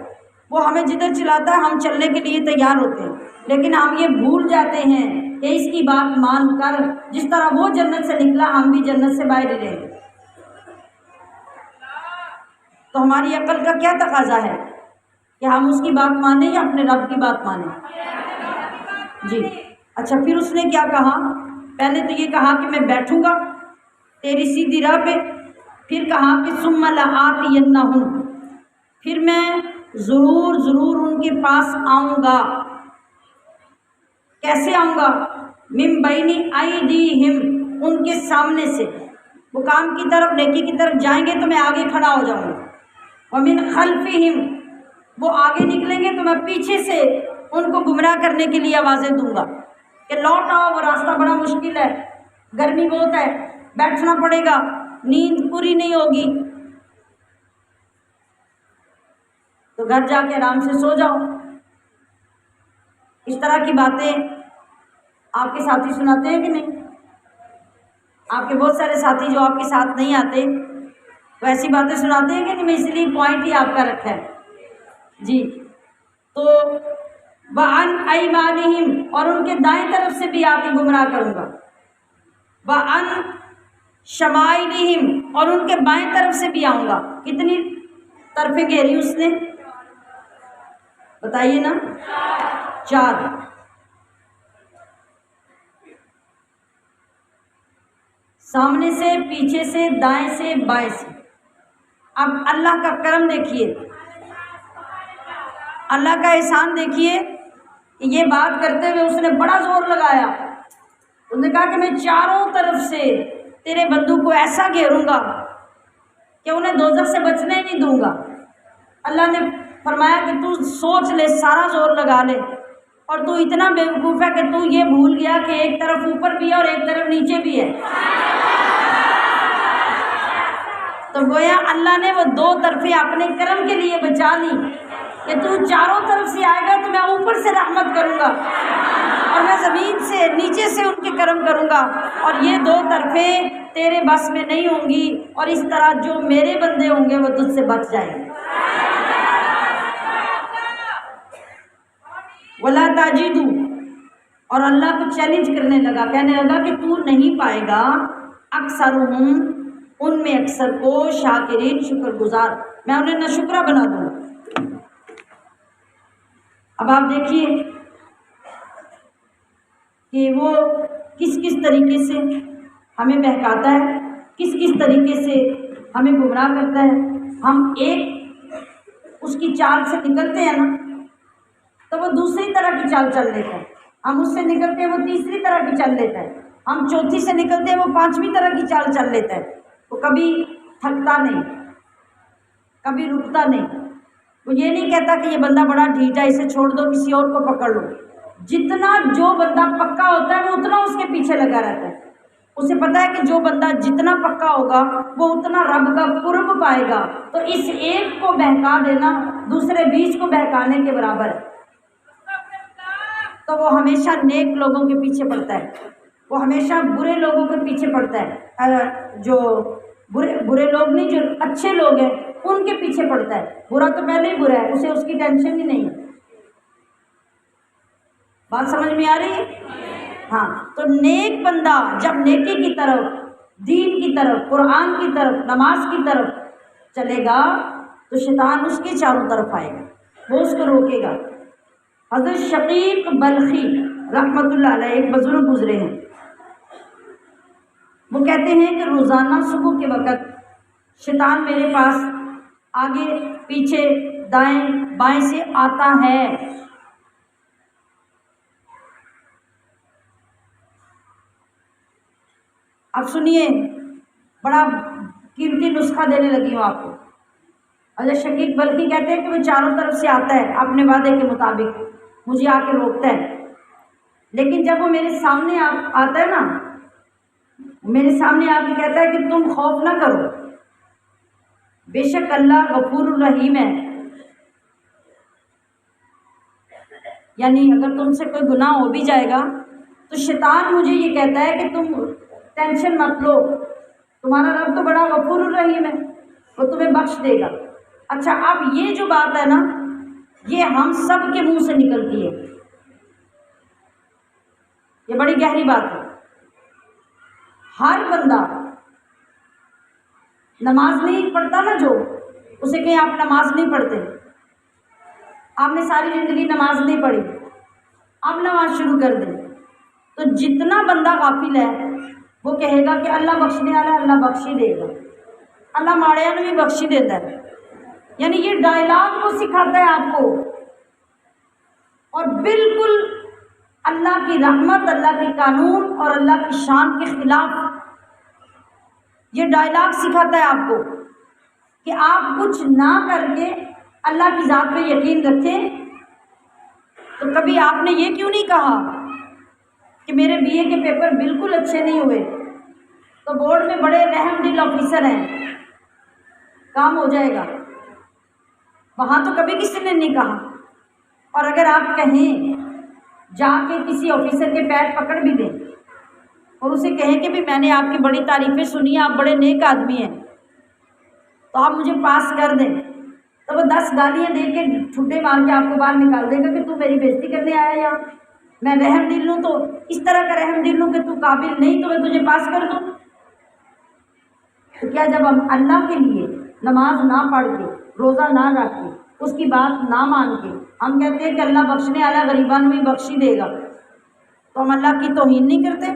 وہ ہمیں جدھر چلاتا ہے ہم چلنے کے لیے تیار ہوتے ہیں، لیکن ہم یہ بھول جاتے ہیں کہ اس کی بات مان کر جس طرح وہ جنت سے نکلا ہم بھی جنت سے باہر رہیں گے۔ تو ہماری عقل کا کیا تقاضا ہے کہ ہم اس کی بات مانیں یا اپنے رب کی بات مانیں؟ جی اچھا، پھر اس نے کیا کہا؟ پہلے تو یہ کہا کہ میں بیٹھوں گا تیری سیدھی راہ پہ، پھر کہا کہ ثم لآتینہم، پھر میں ضرور ان کے پاس آؤں گا۔ کیسے آؤں گا؟ من بین ایدیہم، ان کے سامنے سے، وہ کام کی طرف نیکی کی طرف جائیں گے تو میں آگے کھڑا ہو جاؤں گا، ومن خلفہم، وہ آگے نکلیں گے تو میں پیچھے سے ان کو گمراہ کرنے کے لیے آوازیں دوں گا کہ لوٹ آؤ، وہ راستہ بڑا مشکل ہے، گرمی بہت ہے، بیٹھنا پڑے گا، نیند پوری نہیں ہوگی، تو گھر جا کے آرام سے سو جاؤ۔ اس طرح کی باتیں آپ کے ساتھی سناتے ہیں کہ نہیں؟ آپ کے بہت سارے ساتھی جو آپ کے ساتھ نہیں آتے تو ایسی باتیں سناتے ہیں کہ نہیں؟ میں اس لیے پوائنٹ ہی آپ کا رکھا ہے جی۔ تو وَعَنْ أَيْمَانِهِمْ، اور ان کے دائیں طرف سے بھی آپ کو گمراہ کروں گا، وَعَنْ شَمَائِلِهِمْ، اور ان کے بائیں طرف سے بھی آؤں گا۔ کتنی طرفیں گھیری اس نے؟ بتائیے نا، 4۔ سامنے سے، پیچھے سے، دائیں سے، بائیں سے۔ اب اللہ کا کرم دیکھیے، اللہ کا احسان دیکھیے کہ یہ بات کرتے ہوئے اس نے بڑا زور لگایا، اس نے کہا کہ میں چاروں طرف سے تیرے بندوں کو ایسا گھیروں گا کہ انہیں دوزخ سے بچنے ہی نہیں دوں گا۔ اللہ نے فرمایا کہ تو سوچ لے، سارا زور لگا لے، اور تو اتنا بیوقوف ہے کہ تو یہ بھول گیا کہ ایک طرف اوپر بھی ہے اور ایک طرف نیچے بھی ہے۔ تو گویا اللہ نے وہ دو طرفیں اپنے کرم کے لیے بچا لی کہ تو چاروں طرف سے آئے گا تو میں اوپر سے رحمت کروں گا اور میں زمین سے نیچے سے ان کے کرم کروں گا، اور یہ دو طرفیں تیرے بس میں نہیں ہوں گی، اور اس طرح جو میرے بندے ہوں گے وہ تجھ سے بچ جائیں گے۔ وَلَا تَجِدُ، اور اللہ کو چیلنج کرنے لگا، کہنے لگا کہ تو نہیں پائے گا اکثرہم، ان میں اکثر کو، شاکرین، شکر گزار، میں انہیں ناشکرہ بنا دوں۔ اب آپ دیکھیے کہ وہ کس کس طریقے سے ہمیں بہکاتا ہے، کس کس طریقے سے ہمیں گمراہ کرتا ہے۔ ہم ایک اس کی چال سے نکلتے ہیں نا تو وہ دوسری طرح کی چال چل لیتا ہے، ہم اس سے نکلتے ہیں وہ تیسری طرح کی چل لیتا ہے، ہم چوتھی سے نکلتے ہیں وہ پانچویں طرح کی چال چل لیتا ہے۔ وہ کبھی تھکتا نہیں، کبھی رکتا نہیں، وہ یہ نہیں کہتا کہ یہ بندہ بڑا ڈھیٹا ہے اسے چھوڑ دو کسی اور کو پکڑ لو۔ جتنا جو بندہ پکا ہوتا ہے وہ اتنا اس کے پیچھے لگا رہتا ہے، اسے پتہ ہے کہ جو بندہ جتنا پکا ہوگا وہ اتنا رب کا قرب پائے گا، تو اس ایک کو بہکا دینا دوسرے 20 کو بہکانے کے برابر ہے۔ تو وہ ہمیشہ نیک لوگوں کے پیچھے پڑتا ہے، وہ ہمیشہ برے لوگوں کے پیچھے پڑتا ہے، جو برے لوگ نہیں، جو اچھے لوگ ہیں ان کے پیچھے پڑتا ہے۔ برا تو پہلے ہی برا ہے، اسے اس کی ٹینشن ہی نہیں ہے۔ بات سمجھ میں آ رہی ہے؟ ہاں، تو نیک بندہ جب نیکی کی طرف، دین کی طرف، قرآن کی طرف، نماز کی طرف چلے گا تو شیطان اس کے چاروں طرف آئے گا، وہ اس کو روکے گا۔ حضرت شقیق بلخی رحمۃ اللہ علیہ ایک بزرگ گزرے ہیں، وہ کہتے ہیں کہ روزانہ صبح کے وقت شیطان میرے پاس آگے پیچھے دائیں بائیں سے آتا ہے۔ اب سنیے، بڑا قیمتی نسخہ دینے لگی ہوں آپ کو۔ حضرت شقیق بلخی کہتے ہیں کہ وہ چاروں طرف سے آتا ہے اپنے وعدے کے مطابق، مجھے آ کے روکتا ہے، لیکن جب وہ میرے سامنے آتا ہے نا، میرے سامنے آ کے کہتا ہے کہ تم خوف نہ کرو، بے شک اللہ غفور الرحیم ہے، یعنی اگر تم سے کوئی گناہ ہو بھی جائے گا تو شیطان مجھے یہ کہتا ہے کہ تم ٹینشن مت لو، تمہارا رب تو بڑا غفور الرحیم ہے، وہ تمہیں بخش دے گا۔ اچھا، اب یہ جو بات ہے نا، یہ ہم سب کے منہ سے نکلتی ہے، یہ بڑی گہری بات ہے۔ ہر بندہ نماز نہیں پڑھتا نا، جو اسے کہیں آپ نماز نہیں پڑھتے، آپ نے ساری زندگی نماز نہیں پڑھی، اب نماز شروع کر دیں، تو جتنا بندہ غافل ہے وہ کہے گا کہ اللہ بخشنے والا ہے، اللہ بخش ہی دے گا، اللہ ماڑیا نے بھی بخش ہی دیتا ہے، یعنی یہ ڈائلاگ وہ سکھاتا ہے آپ کو، اور بالکل اللہ کی رحمت، اللہ کے قانون اور اللہ کی شان کے خلاف یہ ڈائلاگ سکھاتا ہے آپ کو کہ آپ کچھ نہ کر کے اللہ کی ذات پہ یقین رکھیں۔ تو کبھی آپ نے یہ کیوں نہیں کہا کہ میرے BA کے پیپر بالکل اچھے نہیں ہوئے، تو بورڈ میں بڑے رحم دل آفیسر ہیں، کام ہو جائے گا، وہاں تو کبھی کسی نے نہیں کہا۔ اور اگر آپ کہیں جا کے کسی آفیسر کے پیر پکڑ بھی دیں اور اسے کہیں کہ بھی میں نے آپ کی بڑی تعریفیں سنی، آپ بڑے نیک آدمی ہیں، تو آپ مجھے پاس کر دیں، تو وہ 10 گالیاں دے کے ٹھڈے مار کے آپ کو باہر نکال دے گا کہ تو میری بےزتی کرنے آیا یہاں، میں رحم دل ہوں، تو اس طرح کا رحم دل ہوں کہ تو قابل نہیں تو میں تجھے پاس کر دوں۔ تو کیا جب ہم اللہ کے لیے نماز نہ پڑھ کے، روزہ نہ رکھ کے، اس کی بات نہ مان کے ہم کہتے ہیں کہ اللہ بخشنے والا، غریبان میں بخش ہی دے گا، تو ہم اللہ کی توہین نہیں کرتے؟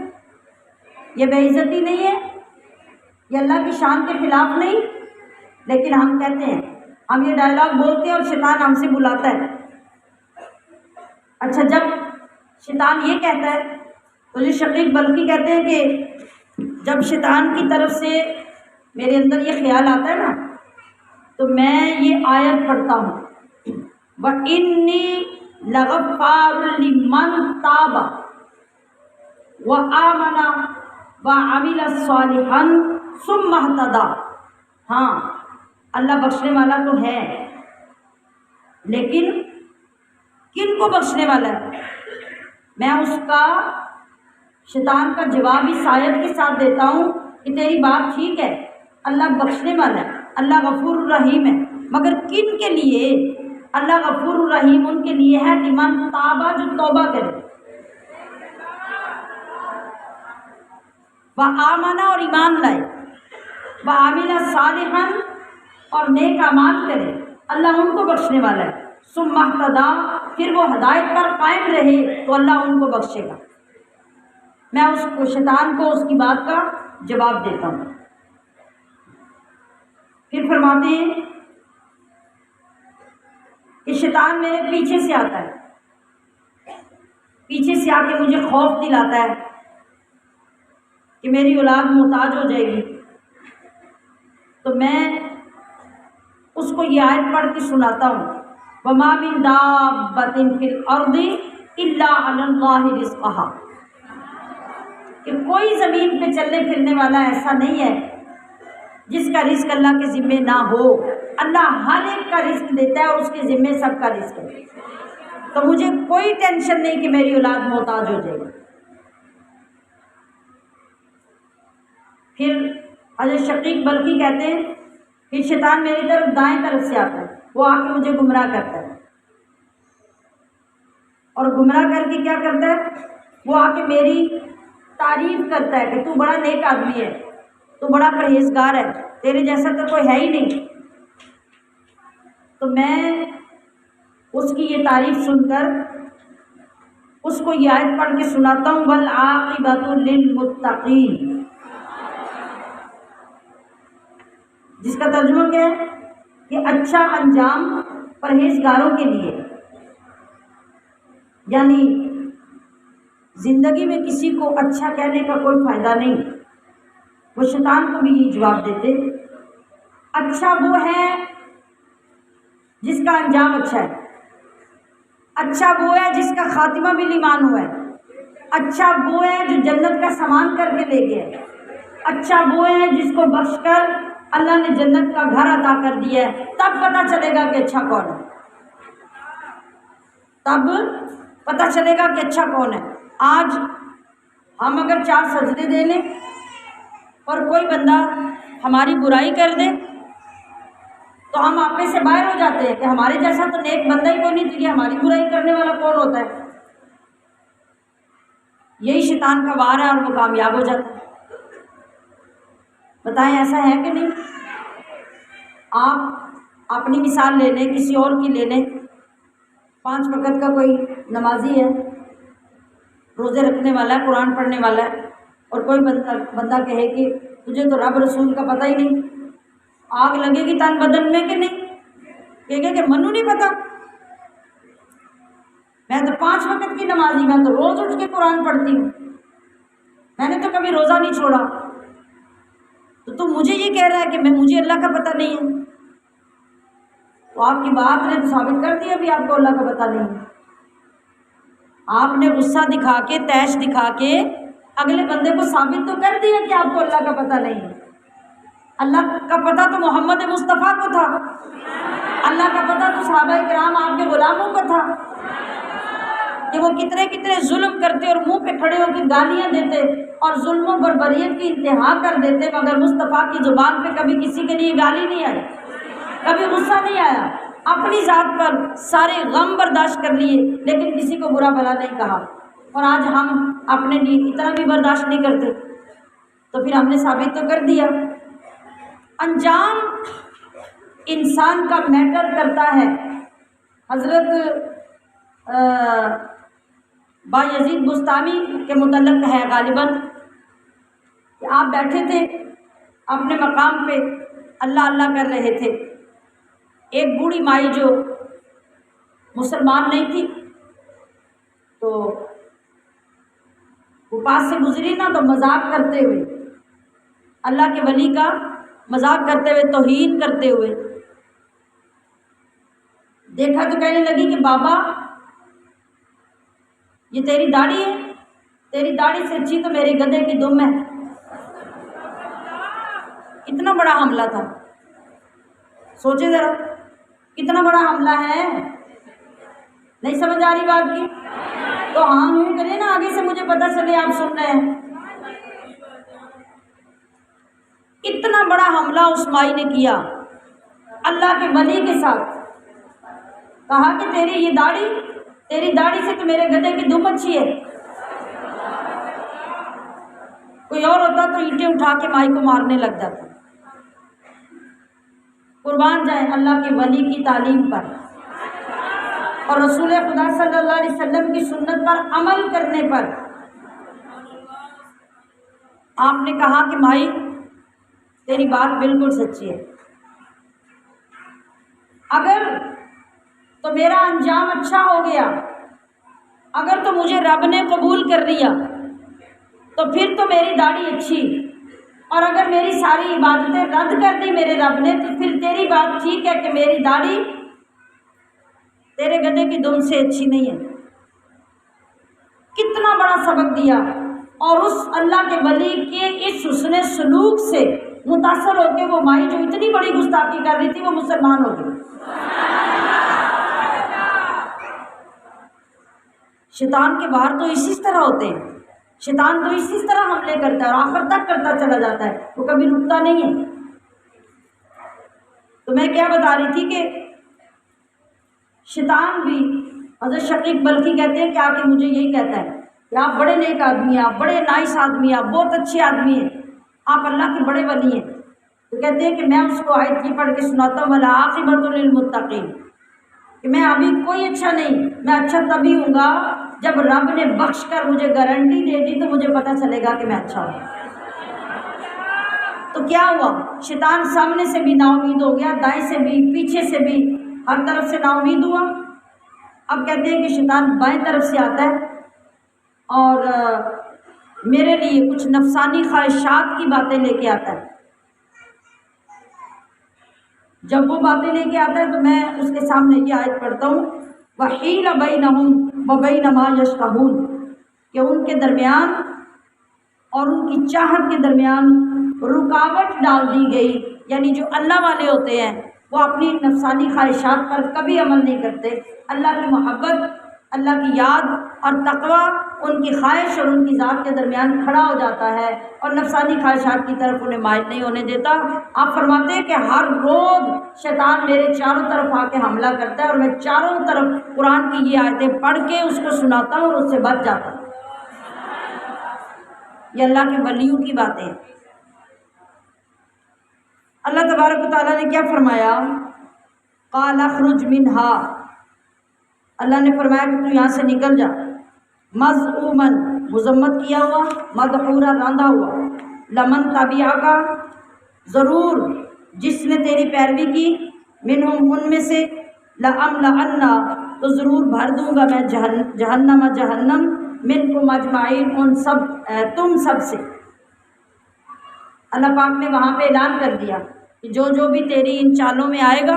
یہ بے عزتی نہیں ہے؟ یہ اللہ کی شان کے خلاف نہیں؟ لیکن ہم کہتے ہیں، ہم یہ ڈائلاگ بولتے ہیں اور شیطان ہم سے بلاتا ہے۔ اچھا، جب شیطان یہ کہتا ہے تو جو شقیق بلخی کہتے ہیں کہ جب شیطان کی طرف سے میرے اندر یہ خیال آتا ہے نا، تو میں یہ آیت پڑھتا ہوں، وَإِنِّي لغفار لمن تاب وآمن وعمل صالحا ثم اهتدى۔ ہاں اللہ بخشنے والا تو ہے، لیکن کن کو بخشنے والا ہے؟ میں اس کا شیطان کا جواب اس آیت کے ساتھ دیتا ہوں کہ تیری بات ٹھیک ہے، اللہ بخشنے والا ہے، اللہ غفور الرحیم ہے، مگر کن کے لیے؟ اللہ غفور الرحیم ان کے لیے ہے لمن تابا، جو توبہ کرے، وآمنہ اور ایمان لائے، وعمل صالحا اور نیک اعمال کرے، اللہ ان کو بخشنے والا ہے، ثم اہتدی پھر وہ ہدایت پر قائم رہے تو اللہ ان کو بخشے گا۔ میں اس کو شیطان کو اس کی بات کا جواب دیتا ہوں۔ پھر فرماتے ہیں کہ شیطان میرے پیچھے سے آتا ہے، پیچھے سے آ کے مجھے خوف دلاتا ہے کہ میری اولاد محتاج ہو جائے گی، تو میں اس کو یہ آیت پڑھ کے سناتا ہوں، وَمَا مِن دَابَّةٍ فِي الْأَرْضِ إِلَّا عَلَى اللَّهِ رِزْقُهَا، کہ کوئی زمین پہ چلنے پھرنے والا ایسا نہیں ہے جس کا رزق اللہ کے ذمے نہ ہو۔ اللہ ہر ایک کا رزق دیتا ہے اور اس کے ذمے سب کا رزق ہے، تو مجھے کوئی ٹینشن نہیں کہ میری اولاد محتاج ہو جائے گی۔ پھر حضرت شقیق بلخی کہتے ہیں پھر شیطان میری طرف دائیں طرف سے آتا ہے، وہ آ کے مجھے گمراہ کرتا ہے، اور گمراہ کر کے کیا کرتا ہے؟ وہ آ کے میری تعریف کرتا ہے کہ تو بڑا نیک آدمی ہے، تو بڑا پرہیزگار ہے، تیرے جیسا تو کوئی ہے ہی نہیں۔ تو میں اس کی یہ تعریف سن کر اس کو یہ آیت پڑھ کے سناتا ہوں، والعاقبۃ للمتقین، جس کا ترجمہ کیا ہے کہ اچھا انجام پرہیزگاروں کے لیے، یعنی زندگی میں کسی کو اچھا کہنے کا کوئی فائدہ نہیں۔ وہ شیطان کو بھی یہ جواب دیتے، اچھا وہ ہے جس کا انجام اچھا ہے، اچھا وہ ہے جس کا خاتمہ بھی ایمان ہوا ہے، اچھا وہ ہے جو جنت کا سامان کر کے لے گیا ہے، اچھا وہ ہے جس کو بخش کر اللہ نے جنت کا گھر عطا کر دیا ہے۔ تب پتہ چلے گا کہ اچھا کون ہے، تب پتہ چلے گا کہ اچھا کون ہے۔ آج ہم اگر 4 سجدے دے لیں اور کوئی بندہ ہماری برائی کر دے تو ہم آپے سے باہر ہو جاتے ہیں کہ ہمارے جیسا تو نیک بندہ ہی کوئی نہیں، تو یہ ہماری برائی کرنے والا کون ہوتا ہے؟ یہی شیطان کا وار ہے اور وہ کامیاب ہو جاتا ہے۔ بتائیں ایسا ہے کہ نہیں؟ آپ اپنی مثال لے لیں، کسی اور کی لے لیں، 5 وقت کا کوئی نمازی ہے، روزے رکھنے والا ہے، قرآن پڑھنے والا ہے، اور کوئی بندہ کہے کہ تجھے تو رب رسول کا پتہ ہی نہیں، آگ لگے گی تن بدن میں کہ نہیں؟ کہے کہ منو نہیں پتا، میں تو 5 وقت کی نمازی، میں تو روز اٹھ کے قرآن پڑھتی ہوں، میں نے تو کبھی روزہ نہیں چھوڑا، تو مجھے یہ کہہ رہا ہے کہ مجھے اللہ کا پتہ نہیں ہے؟ تو آپ کی بات نے تو ثابت کر دیا بھی آپ کو اللہ کا پتہ نہیں ہے۔ آپ نے غصہ دکھا کے، تیش دکھا کے اگلے بندے کو ثابت تو کر دیا کہ آپ کو اللہ کا پتہ نہیں ہے۔ اللہ کا پتہ تو محمد مصطفیٰ کو تھا، اللہ کا پتہ تو صحابہ کرام آپ کے غلاموں کو تھا کہ وہ کتنے کتنے ظلم کرتے اور منہ پہ کھڑے ہو کے گالیاں دیتے اور ظلم و بربریت کی انتہا کر دیتے، مگر مصطفیٰ کی زبان پہ کبھی کسی کے لیے گالی نہیں آئی، کبھی غصہ نہیں آیا، اپنی ذات پر سارے غم برداشت کر لیے لیکن کسی کو برا بھلا نہیں کہا۔ اور آج ہم اپنے لیے اتنا بھی برداشت نہیں کرتے، تو پھر ہم نے ثابت تو کر دیا۔ انجام انسان کا میٹر کرتا ہے۔ حضرت بایزید بستامی کے متعلق ہے غالباً کہ آپ بیٹھے تھے اپنے مقام پہ، اللہ اللہ کر رہے تھے، ایک بوڑھی مائی جو مسلمان نہیں تھی تو وہ پاس سے گزری نا، تو مذاق کرتے ہوئے، اللہ کے ولی کا مذاق کرتے ہوئے، توہین کرتے ہوئے دیکھا تو کہنے لگی کہ بابا یہ تیری داڑھی ہے، تیری داڑھی سے اچھی تو میرے گدھے کی دم ہے۔ کتنا بڑا حملہ تھا، سوچے ذرا کتنا بڑا حملہ ہے۔ نہیں سمجھ آ رہی بات کی؟ تو ہاں یوں کریں نا، آگے سے مجھے پتہ چلے آپ سن رہے ہیں۔ اتنا بڑا حملہ اس مائی نے کیا اللہ کے ولی کے ساتھ، کہا کہ تیری یہ داڑھی، تیری داڑھی سے تو میرے گدھے کی دم اچھی ہے۔ کوئی اور ہوتا تو اینٹیں اٹھا کے مائی کو مارنے لگ جاتا۔ قربان جائیں اللہ کے ولی کی تعلیم پر اور رسول خدا صلی اللہ علیہ وسلم کی سنت پر عمل کرنے پر۔ آپ نے کہا کہ مائی تیری بات بالکل سچی ہے، اگر تو میرا انجام اچھا ہو گیا، اگر تو مجھے رب نے قبول کر لیا تو پھر تو میری داڑھی اچھی، اور اگر میری ساری عبادتیں رد کر دی میرے رب نے تو پھر تیری بات ٹھیک ہے کہ میری داڑھی تیرے گدھے کی دم سے اچھی نہیں ہے۔ کتنا بڑا سبق دیا، اور اس اللہ کے ولی کے اس حسن سلوک سے متاثر ہو کے وہ مائی جو اتنی بڑی گستاخی کر رہی تھی وہ مسلمان ہو گئی۔ شیطان کے باہر تو اسی طرح ہوتے ہیں، شیطان تو اسی طرح حملے کرتا ہے اور آخر تک کرتا چلا جاتا ہے، وہ کبھی رکتا نہیں ہے۔ تو میں کیا بتا رہی تھی کہ شیطان بھی، حضرت شقیق بلخی کہتے ہیں کہ آ کے مجھے یہی کہتا ہے کہ آپ بڑے نیک آدمی ہیں، آپ بڑے نائس آدمی ہیں، آپ بہت اچھے آدمی ہیں، آپ اللہ کے بڑے ولی ہیں۔ تو کہتے ہیں کہ میں اس کو آیت کی پڑھ کے سناتا ہوں، وَالْعَاقِبَةُ لِلْمُتَّقِينَ، کہ میں ابھی کوئی اچھا نہیں، میں اچھا تبھی ہوں گا جب رب نے بخش کر مجھے گارنٹی دے دی تو مجھے پتہ چلے گا کہ میں اچھا ہوں۔ تو کیا ہوا، شیطان سامنے سے بھی نا امید ہو گیا، دائیں سے بھی، پیچھے سے بھی، ہر طرف سے نا امید ہوا۔ اب کہتے ہیں کہ شیطان بائیں طرف سے آتا ہے اور میرے لیے کچھ نفسانی خواہشات کی باتیں لے کے آتا ہے۔ جب وہ باتیں لے کے آتا ہے تو میں اس کے سامنے یہ آیت پڑھتا ہوں، وَحِيلَ بَيْنَهُمْ وَبَيْنَ مَا يَشْتَهُونَ، کہ ان کے درمیان اور ان کی چاہت کے درمیان رکاوٹ ڈال دی گئی، یعنی جو اللہ والے ہوتے ہیں وہ اپنی نفسانی خواہشات پر کبھی عمل نہیں کرتے، اللہ کی محبت، اللہ کی یاد اور تقویٰ ان کی خواہش اور ان کی ذات کے درمیان کھڑا ہو جاتا ہے اور نفسانی خواہشات کی طرف انہیں مائل نہیں ہونے دیتا۔ آپ فرماتے ہیں کہ ہر روز شیطان میرے چاروں طرف آ کے حملہ کرتا ہے اور میں چاروں طرف قرآن کی یہ آیتیں پڑھ کے اس کو سناتا ہوں اور اس سے بچ جاتا ہوں۔ یہ اللہ کے ولیوں کی باتیں ہیں۔ اللہ تبارک و تعالیٰ نے کیا فرمایا، قال اخرج منہا، اللہ نے فرمایا کہ تو یہاں سے نکل جا، مذعومن، مذمت کیا ہوا، مدحورا، راندہ ہوا، لمن تبعک، ضرور جس نے تیری پیروی کی، منہم، ان میں سے، لأملأن، تو ضرور بھر دوں گا میں جہنم، جہنم، منکم اجمعین، ان سب، تم سب سے۔ اللہ پاک نے وہاں پہ اعلان کر دیا کہ جو جو بھی تیری ان چالوں میں آئے گا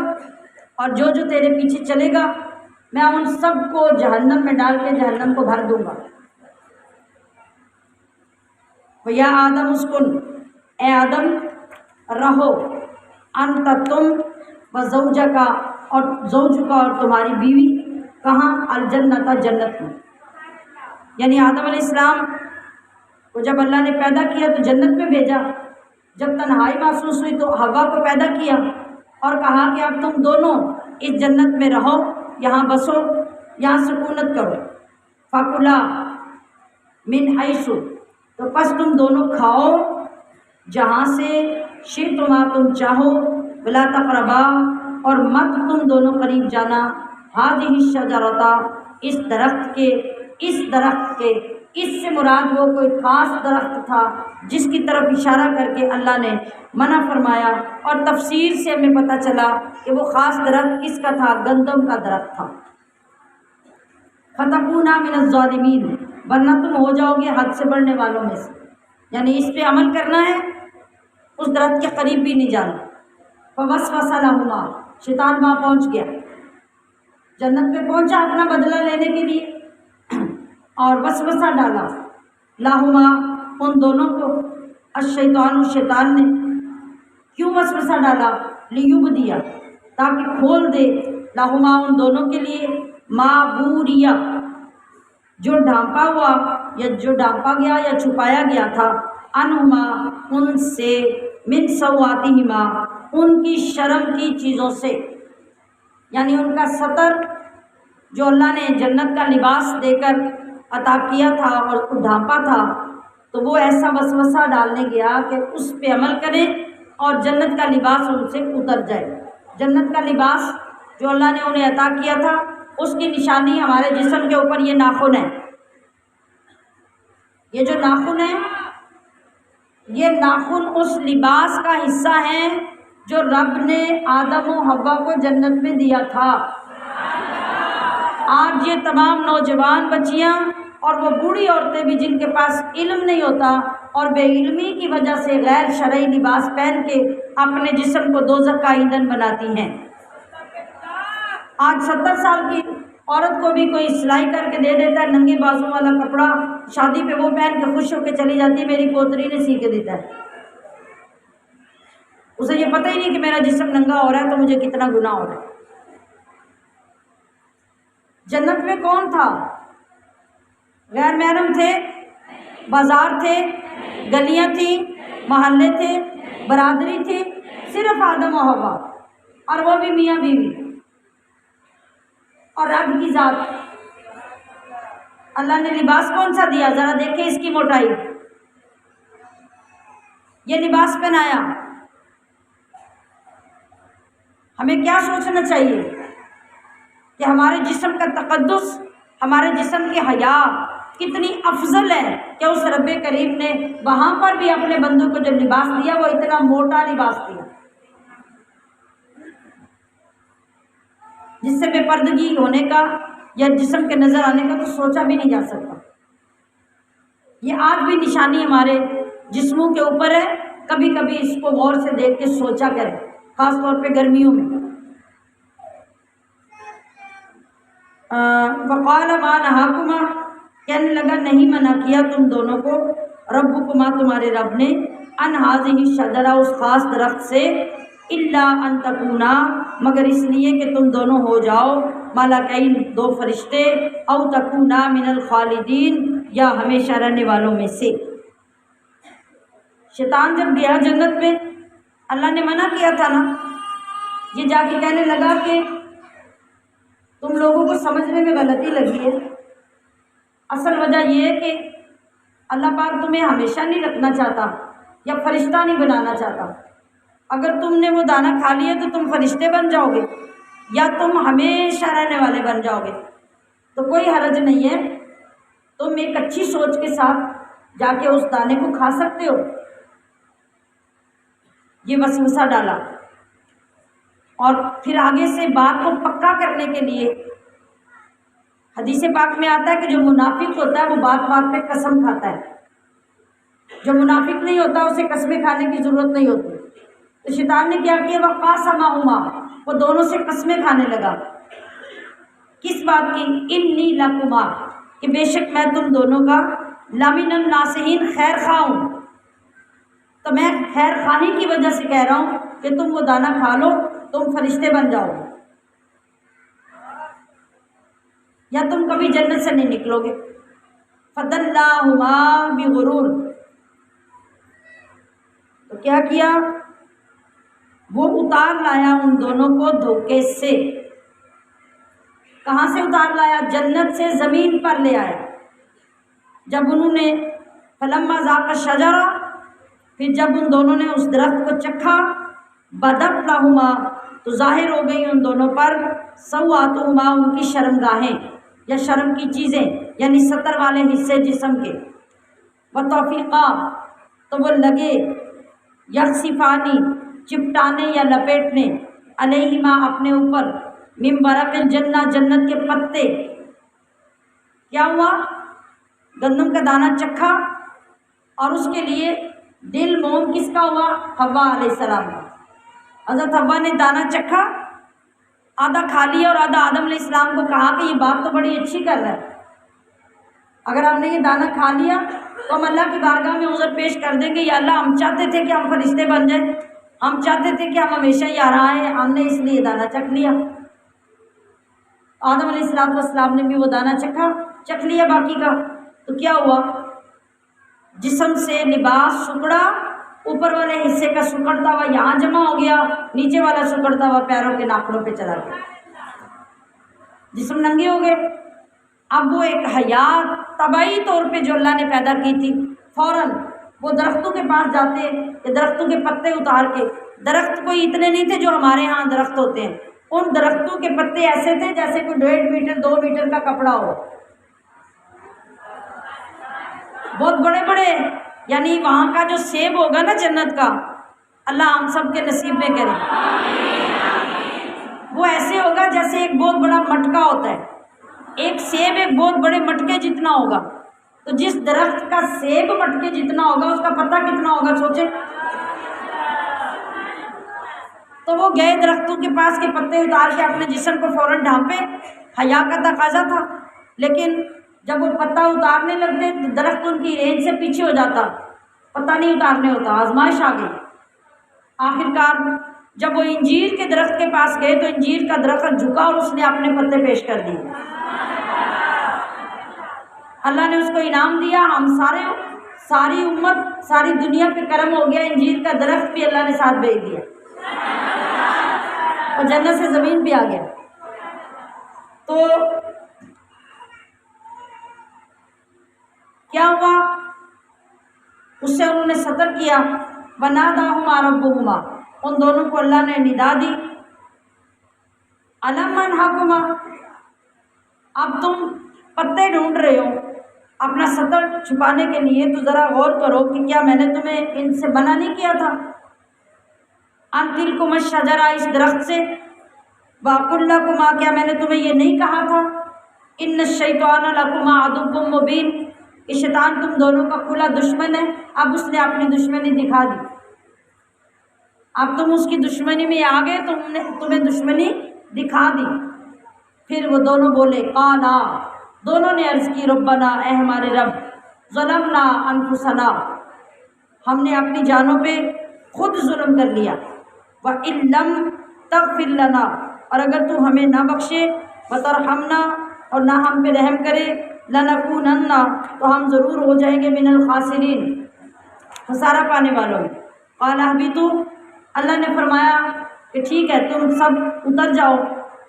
اور جو جو تیرے پیچھے چلے گا میں ان سب کو جہنم میں ڈال کے جہنم کو بھر دوں گا۔ وَيَا آدم اسکن، اے آدم رہو، انت تم، وزوجک، اور زوج کا، اور تمہاری بیوی، کہاں، الجنت، جنت میں۔ یعنی آدم علیہ السلام کو جب اللہ نے پیدا کیا تو جنت میں بھیجا، جب تنہائی محسوس ہوئی تو حوا کو پیدا کیا اور کہا کہ اب تم دونوں اس جنت میں رہو، یہاں بسو، یہاں سکونت کرو، فَكُلَا مِنْ حَيْثُ، تو پس تم دونوں کھاؤ جہاں سے شئتما، تم چاہو، وَلَا تَقْرَبَا، اور مت تم دونوں قریب جانا، هَذِهِ الشَّجَرَةَ، اس درخت کے، اس درخت کے، اس سے مراد وہ کوئی خاص درخت تھا جس کی طرف اشارہ کر کے اللہ نے منع فرمایا، اور تفسیر سے ہمیں پتہ چلا کہ وہ خاص درخت کس کا تھا، گندم کا درخت تھا۔ فَتَكُونَا مِنَ الظَّالِمِينَ، ورنہ تم ہو جاؤ گے حد سے بڑھنے والوں میں سے، یعنی اس پہ عمل کرنا ہے، اس درخت کے قریب بھی نہیں جانا۔ فَوَسْوَسَ لَهُمَا، شیطان وہاں پہنچ گیا، جنت میں پہنچا اپنا بدلہ لینے کے لیے، اور وسوسہ ڈالا لہما ان دونوں کو، الشیطان شیطان نے، کیوں وسوسہ ڈالا؟ لیبدیا تاکہ کھول دے، لہما ان دونوں کے لیے، ما بوریا جو ڈھانپا ہوا یا جو ڈھانپا گیا یا چھپایا گیا تھا، انہما ان سے، من سواتہما ان کی شرم کی چیزوں سے، یعنی ان کا ستر جو اللہ نے جنت کا لباس دے کر عطا کیا تھا اور اس کو ڈھانپا تھا، تو وہ ایسا وسوسہ ڈالنے گیا کہ اس پہ عمل کریں اور جنت کا لباس ان سے اتر جائے۔ جنت کا لباس جو اللہ نے انہیں عطا کیا تھا، اس کی نشانی ہمارے جسم کے اوپر یہ ناخن ہے۔ یہ جو ناخن ہے، یہ ناخن اس لباس کا حصہ ہے جو رب نے آدم و حوا کو جنت میں دیا تھا۔ آج یہ تمام نوجوان بچیاں اور وہ بوڑھی عورتیں بھی جن کے پاس علم نہیں ہوتا اور بے علمی کی وجہ سے غیر شرعی لباس پہن کے اپنے جسم کو دوزخ کا ایندھن بناتی ہیں۔ آج 70 سال کی عورت کو بھی کوئی سلائی کر کے دے دیتا ہے ننگے بازو والا کپڑا، شادی پہ وہ پہن کے خوش ہو کے چلی جاتی ہے، میری پوتری نے سی کے دیتا ہے۔ اسے یہ پتہ ہی نہیں کہ میرا جسم ننگا ہو رہا ہے تو مجھے کتنا گناہ ہو رہا ہے۔ جنت میں کون تھا؟ غیر محرم تھے، بازار تھے، گلیاں تھیں، محلے تھے، برادری تھی، صرف آدم و حوا، اور وہ بھی میاں بیوی اور رب کی ذات۔ اللہ نے لباس کون سا دیا؟ ذرا دیکھیں اس کی موٹائی، یہ لباس پہنایا۔ ہمیں کیا سوچنا چاہیے کہ ہمارے جسم کا تقدس، ہمارے جسم کی حیا کتنی افضل ہے کہ اس رب کریم نے وہاں پر بھی اپنے بندوں کو جو لباس دیا وہ اتنا موٹا لباس دیا جس سے بے پردگی ہونے کا یا جسم کے نظر آنے کا تو سوچا بھی نہیں جا سکتا۔ یہ آج بھی نشانی ہمارے جسموں کے اوپر ہے، کبھی کبھی اس کو غور سے دیکھ کے سوچا کریں، خاص طور پہ گرمیوں میں۔ وقال ما نہاکما کہنے لگا نہیں منع کیا تم دونوں کو، ربکما تمہارے رب نے، ان ھذہ الشجرہ اس خاص درخت سے، الا ان تکونا مگر اس لیے کہ تم دونوں ہو جاؤ، ملکین دو فرشتے، او تکونا من الخالدین یا ہمیشہ رہنے والوں میں سے۔ شیطان جب گیا جنت میں، اللہ نے منع کیا تھا نا، یہ جا کے کہنے لگا کہ تم لوگوں کو سمجھنے میں غلطی لگی ہے، اصل وجہ یہ ہے کہ اللہ پاک تمہیں ہمیشہ نہیں رکھنا چاہتا یا فرشتہ نہیں بنانا چاہتا۔ اگر تم نے وہ دانہ کھا لیا تو تم فرشتے بن جاؤ گے یا تم ہمیشہ رہنے والے بن جاؤ گے، تو کوئی حرج نہیں ہے، تم ایک اچھی سوچ کے ساتھ جا کے اس دانے کو کھا سکتے ہو۔ یہ وسوسہ ڈالا، اور پھر آگے سے بات کو پکا کرنے کے لیے حدیث پاک میں آتا ہے کہ جو منافق ہوتا ہے وہ بات بات پہ قسم کھاتا ہے، جو منافق نہیں ہوتا اسے قسمیں کھانے کی ضرورت نہیں ہوتی۔ تو شیطان نے کیا کیا؟ وقاسمہما وہ دونوں سے قسمیں کھانے لگا۔ کس بات کی؟ انی لکما کہ بے شک میں تم دونوں کا، لمن الناصحین خیر خواہ ہوں، تو میں خیر خواہی کی وجہ سے کہہ رہا ہوں کہ تم وہ دانہ کھا لو، تم فرشتے بن جاؤ گے یا تم کبھی جنت سے نہیں نکلو گے۔ فدلاہما بغرور تو کیا کیا؟ وہ اتار لایا ان دونوں کو دھوکے سے۔ کہاں سے اتار لایا؟ جنت سے زمین پر لے آیا۔ جب انہوں نے فلما ذاق الشجرہ پھر جب ان دونوں نے اس درخت کو چکھا، بدت لہما تو ظاہر ہو گئی ان دونوں پر، سواتہما ان کی شرمگاہیں یا شرم کی چیزیں یعنی ستر والے حصے جسم کے، وطفقا تو وہ لگے، یخصفانی چپٹانے یا لپیٹنے، علیہما اپنے اوپر، من برق الجنہ جنت کے پتے۔ کیا ہوا؟ گندم کا دانہ چکھا اور اس کے لیے دل موم کس کا ہوا؟ حوا علیہ السلام کا۔ حضرت حوا نے دانہ چکھا، آدھا کھا لیا اور آدھا آدم علیہ السلام کو کہا کہ یہ بات تو بڑی اچھی کر رہا ہے، اگر ہم نے یہ دانہ کھا لیا تو ہم اللہ کی بارگاہ میں عذر پیش کر دیں گے، یا اللہ ہم چاہتے تھے کہ ہم فرشتے بن جائیں، ہم چاہتے تھے کہ ہم ہمیشہ ہی آرہا ہیں، ہم نے اس لیے یہ دانہ چکھ لیا۔ آدم علیہ السلام نے بھی وہ دانہ چکھ لیا باقی کا، تو کیا ہوا؟ جسم سے لباس سکڑا، اوپر والے حصے کا سکڑتا ہوا یہاں جمع ہو گیا، نیچے والا سکڑتا ہوا پیروں کے ناخنوں پہ چلا گیا، جسم ننگے ہو گئے۔ اب وہ ایک حیات طبعی طور پہ جو اللہ نے پیدا کی تھی، فوراً وہ درختوں کے پاس جاتے کہ درختوں کے پتے اتار کے، درخت کوئی اتنے نہیں تھے جو ہمارے ہاں درخت ہوتے ہیں، ان درختوں کے پتے ایسے تھے جیسے کوئی 1.5 میٹر 2 میٹر کا کپڑا ہو، بہت بڑے بڑے، یعنی وہاں کا جو سیب ہوگا نا جنت کا، اللہ ہم سب کے نصیب میں کرے، وہ ایسے ہوگا جیسے ایک بہت بڑا مٹکا ہوتا ہے، ایک سیب ایک بہت بڑے مٹکے جتنا ہوگا، تو جس درخت کا سیب مٹکے جتنا ہوگا اس کا پتا کتنا ہوگا سوچیں۔ تو وہ گئے درختوں کے پاس کے پتے اتار کے اپنے جسم کو فوراً ڈھانپے، حیا کا تقاضا تھا، لیکن جب وہ پتا اتارنے لگتے تو درخت ان کی رینج سے پیچھے ہو جاتا، پتا نہیں اتارنے ہوتا، آزمائش آ گئی۔ آخرکار جب وہ انجیر کے درخت کے پاس گئے تو انجیر کا درخت جھکا اور اس نے اپنے پتے پیش کر دیے، اللہ نے اس کو انعام دیا، ہم ساری امت ساری دنیا پہ کرم ہو گیا، انجیر کا درخت بھی اللہ نے ساتھ بھیج دیا اور جنت سے زمین پہ آ گیا۔ تو کیا ہوا؟ اس سے انہوں نے سطر کیا، وَنَادَاهُمَا رَبُّهُمَا، ان دونوں کو اللہ نے ندا دی، أَلَمْ أَنْهَكُمَا، اب تم پتے ڈھونڈ رہے ہو اپنا سطر چھپانے کے لیے، تو ذرا غور کرو کہ کیا میں نے تمہیں ان سے منع نہیں کیا تھا؟ أَن تِلْكُمَا الشَّجَرَةَ، اس درخت سے، وَأَقُلْ لَكُمَا، کیا میں نے تمہیں یہ نہیں کہا تھا، إِنَّ الشَّيْطَانَ لَكُمَا عَدُوٌّ مُّبِينٌ، کہ شیطان تم دونوں کا کھلا دشمن ہے۔ اب اس نے اپنی دشمنی دکھا دی، اب تم اس کی دشمنی میں آ گئے، تمہیں دشمنی دکھا دی۔ پھر وہ دونوں بولے، قالا، دونوں نے عرض کی، ربنا، اے ہمارے رب، ظلمنا انفسنا، ہم نے اپنی جانوں پہ خود ظلم کر لیا، وَإِن لَّمْ تَغْفِرْ لَنَا، اور اگر تو ہمیں نہ بخشے، وَتَرْحَمْنَا، اور نہ ہم پہ رحم کرے، لَنَكُونَنَّ، تو ہم ضرور ہو جائیں گے، من الخاسرین، خسارہ پانے والوں میں۔ قَالَ اهْبِطُوا، اللہ نے فرمایا کہ ٹھیک ہے تم سب اتر جاؤ،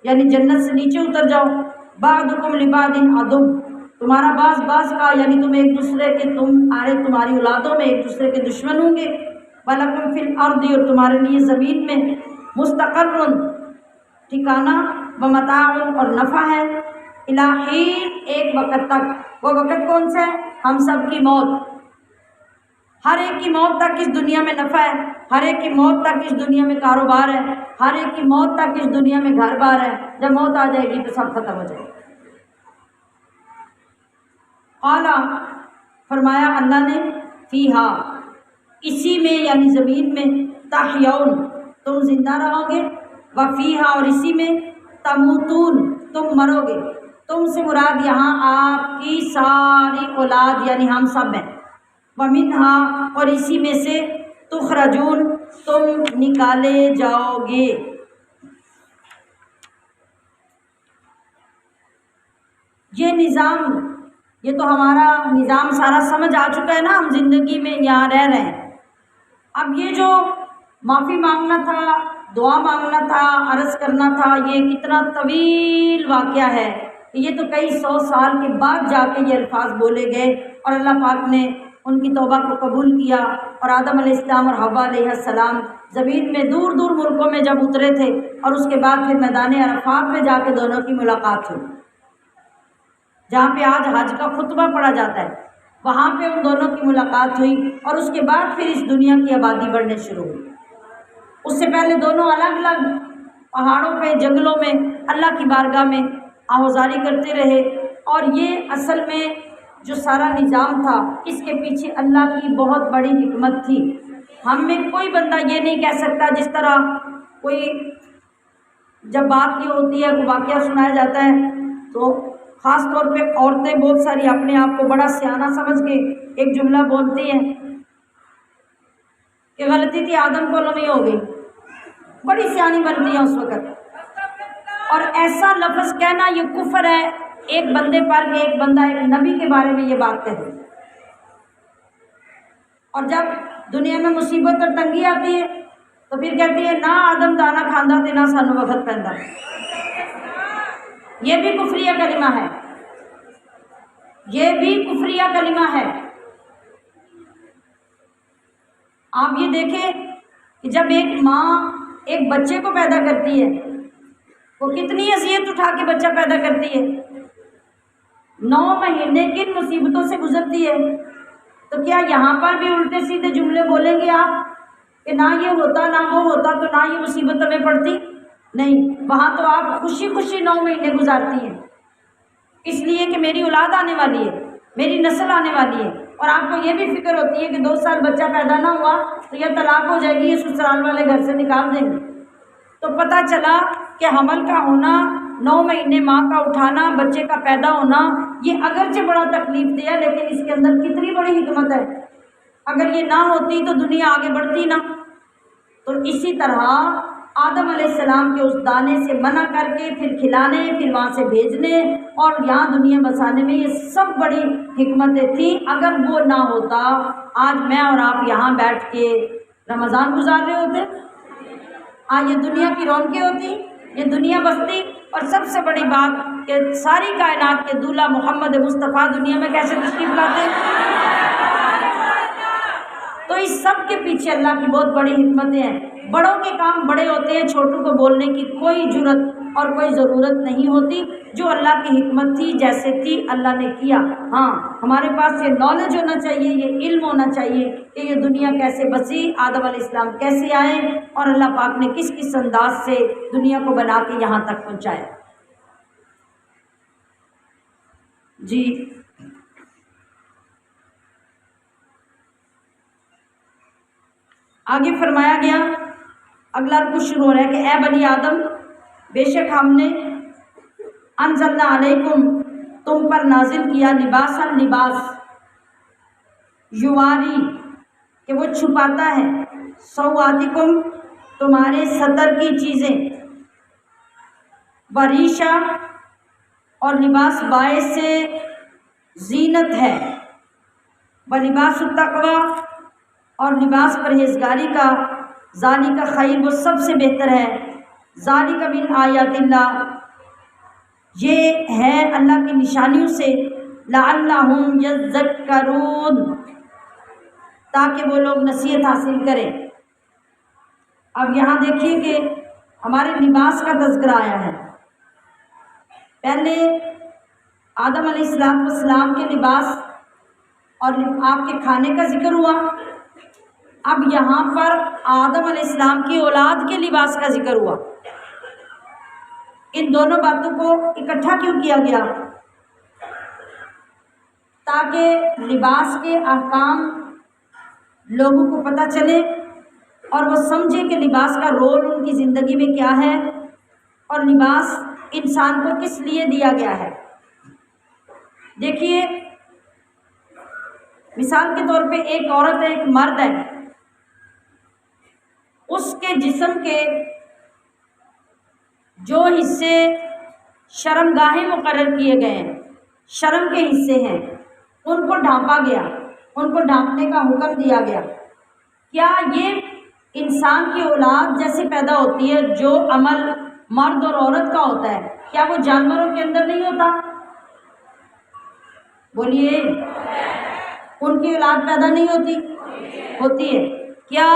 یعنی جنت سے نیچے اتر جاؤ، بعضکم لبعض عدو، تمہارا بعض کا، یعنی تم ایک دوسرے کے، تمہاری اولادوں میں ایک دوسرے کے دشمن ہوں گے، وَلَكُمْ فِي الْأَرْضِ، اور تمہارے لیے زمین میں، مستقر، ٹھکانہ، ومتاع، اور نفع ہے، الی حین، ایک وقت تک، وہ وقت کون سا ہے؟ ہم سب کی موت، ہر ایک کی موت تک اس دنیا میں نفع ہے، ہر ایک کی موت تک اس دنیا میں کاروبار ہے، ہر ایک کی موت تک اس دنیا میں گھر بار ہے، جب موت آ جائے گی تو سب ختم ہو جائے گا۔ قال، فرمایا اللہ نے، فیہا، اسی میں یعنی زمین میں، تحیون، تم زندہ رہو گے، وفیہا، اور اسی میں، تموتون، تم مرو گے، تم سے مراد یہاں آپ کی ساری اولاد یعنی ہم سب ہیں، ومنہا، اور اسی میں سے، تخرجون، تم نکالے جاؤ گے۔ یہ نظام، یہ تو ہمارا نظام سارا سمجھ آ چکا ہے نا، ہم زندگی میں یہاں رہ رہے ہیں۔ اب یہ جو معافی مانگنا تھا، دعا مانگنا تھا، عرض کرنا تھا، یہ کتنا طویل واقعہ ہے، یہ تو کئی 100 سال کے بعد جا کے یہ الفاظ بولے گئے، اور اللہ پاک نے ان کی توبہ کو قبول کیا، اور آدم علیہ السلام اور حوا علیہ السلام زمین میں دور دور ملکوں میں جب اترے تھے، اور اس کے بعد پھر میدان عرفات میں جا کے دونوں کی ملاقات ہوئی، جہاں پہ آج حج کا خطبہ پڑھا جاتا ہے، وہاں پہ ان دونوں کی ملاقات ہوئی، اور اس کے بعد پھر اس دنیا کی آبادی بڑھنے شروع ہوئی۔ اس سے پہلے دونوں الگ الگ پہاڑوں پہ، جنگلوں میں اللہ کی بارگاہ میں آہوازاری کرتے رہے، اور یہ اصل میں جو سارا نظام تھا، اس کے پیچھے اللہ کی بہت بڑی حکمت تھی۔ ہم میں کوئی بندہ یہ نہیں کہہ سکتا، جس طرح کوئی جب بات یہ ہوتی ہے، کوئی واقعہ سنایا جاتا ہے تو خاص طور پہ عورتیں بہت ساری اپنے آپ کو بڑا سیانہ سمجھ کے ایک جملہ بولتی ہیں کہ غلطی تھی آدم کو لمی ہو گئی، بڑی سیانی بنتی ہیں اس وقت، اور ایسا لفظ کہنا یہ کفر ہے ایک بندے پر کہ ایک بندہ ایک نبی کے بارے میں یہ بات کہے۔ اور جب دنیا میں مصیبت اور تنگی آتی ہے تو پھر کہتی ہے نہ آدم دانا کھاندا تے نہ سانو وقت پیندا، یہ بھی کفریہ کلمہ ہے، یہ بھی کفریہ کلمہ ہے۔ آپ یہ دیکھیں کہ جب ایک ماں ایک بچے کو پیدا کرتی ہے وہ کتنی اذیت اٹھا کے بچہ پیدا کرتی ہے، 9 مہینے کن مصیبتوں سے گزرتی ہے، تو کیا یہاں پر بھی الٹے سیدھے جملے بولیں گے آپ کہ نہ یہ ہوتا نہ وہ ہوتا تو نہ یہ مصیبت ہمیں پڑتی؟ نہیں، وہاں تو آپ خوشی خوشی 9 مہینے گزارتی ہیں، اس لیے کہ میری اولاد آنے والی ہے، میری نسل آنے والی ہے، اور آپ کو یہ بھی فکر ہوتی ہے کہ 2 سال بچہ پیدا نہ ہوا تو یہ طلاق ہو جائے گی، یہ سسرال والے گھر سے نکال دیں گے۔ تو پتہ چلا کہ حمل کا ہونا، 9 مہینے ماں کا اٹھانا، بچے کا پیدا ہونا، یہ اگرچہ بڑا تکلیف دہ ہے لیکن اس کے اندر کتنی بڑی حکمت ہے، اگر یہ نہ ہوتی تو دنیا آگے بڑھتی نہ۔ تو اسی طرح آدم علیہ السلام کے اس دانے سے منع کر کے پھر کھلانے، پھر وہاں سے بھیجنے اور یہاں دنیا بسانے میں یہ سب بڑی حکمتیں تھیں۔ اگر وہ نہ ہوتا آج میں اور آپ یہاں بیٹھ کے رمضان گزار رہے ہوتے، آج یہ دنیا کی رونقیں ہوتی، یہ دنیا بستی، اور سب سے بڑی بات کہ ساری کائنات کے دولہا محمد مصطفیٰ دنیا میں کیسے تشریف لاتے۔ تو اس سب کے پیچھے اللہ کی بہت بڑی حکمتیں ہیں۔ بڑوں کے کام بڑے ہوتے ہیں، چھوٹوں کو بولنے کی کوئی جرت اور کوئی ضرورت نہیں ہوتی۔ جو اللہ کی حکمت تھی جیسے تھی اللہ نے کیا۔ ہاں ہمارے پاس یہ نالج ہونا چاہیے، یہ علم ہونا چاہیے کہ یہ دنیا کیسے بسی، آدم علیہ السلام کیسے آئے اور اللہ پاک نے کس کس انداز سے دنیا کو بنا کے یہاں تک پہنچایا۔ جی آگے فرمایا گیا، اگلا رکوع شروع ہو رہا ہے کہ اے بنی آدم، بے شک ہم نے انزلنا علیکم تم پر نازل کیا لباسا لباس، یواری کہ وہ چھپاتا ہے، سوآتکم تمہارے ستر کی چیزیں، وریشا اور لباس باعث سے زینت ہے، ولباس التقوی اور لباس پرہیزگاری کا، ذالک خیر وہ سب سے بہتر ہے، ذالک من آیات اللہ یہ ہے اللہ کی نشانیوں سے، لعلہم یذکرون تاکہ وہ لوگ نصیحت حاصل کریں۔ اب یہاں دیکھیے کہ ہمارے لباس کا تذکرہ آیا ہے۔ پہلے آدم علیہ السلام کے لباس اور آپ کے کھانے کا ذکر ہوا، اب یہاں پر آدم علیہ السلام کی اولاد کے لباس کا ذکر ہوا۔ ان دونوں باتوں کو اکٹھا کیوں کیا گیا؟ تاکہ لباس کے احکام لوگوں کو پتہ چلے اور وہ سمجھے کہ لباس کا رول ان کی زندگی میں کیا ہے اور لباس انسان کو کس لیے دیا گیا ہے۔ دیکھیے مثال کے طور پہ ایک عورت ہے، ایک مرد ہے، اس کے جسم کے جو حصے شرمگاہیں مقرر کیے گئے ہیں، شرم کے حصے ہیں، ان کو ڈھانپا گیا، ان کو ڈھانپنے کا حکم دیا گیا۔ کیا یہ انسان کی اولاد جیسے پیدا ہوتی ہے جو عمل مرد اور عورت کا ہوتا ہے، کیا وہ جانوروں کے اندر نہیں ہوتا؟ بولیے، ان کی اولاد پیدا نہیں ہوتی؟ ہوتی ہے۔ کیا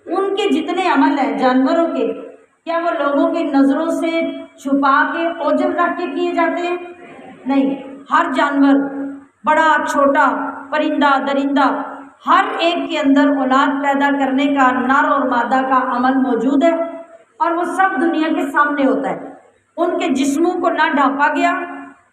ان کے جتنے عمل ہیں جانوروں کے، کیا وہ لوگوں کی نظروں سے چھپا کے اوجھل رکھ کے کیے جاتے ہیں؟ نہیں، ہر جانور بڑا چھوٹا، پرندہ درندہ، ہر ایک کے اندر اولاد پیدا کرنے کا نر اور مادہ کا عمل موجود ہے اور وہ سب دنیا کے سامنے ہوتا ہے۔ ان کے جسموں کو نہ ڈھانپا گیا،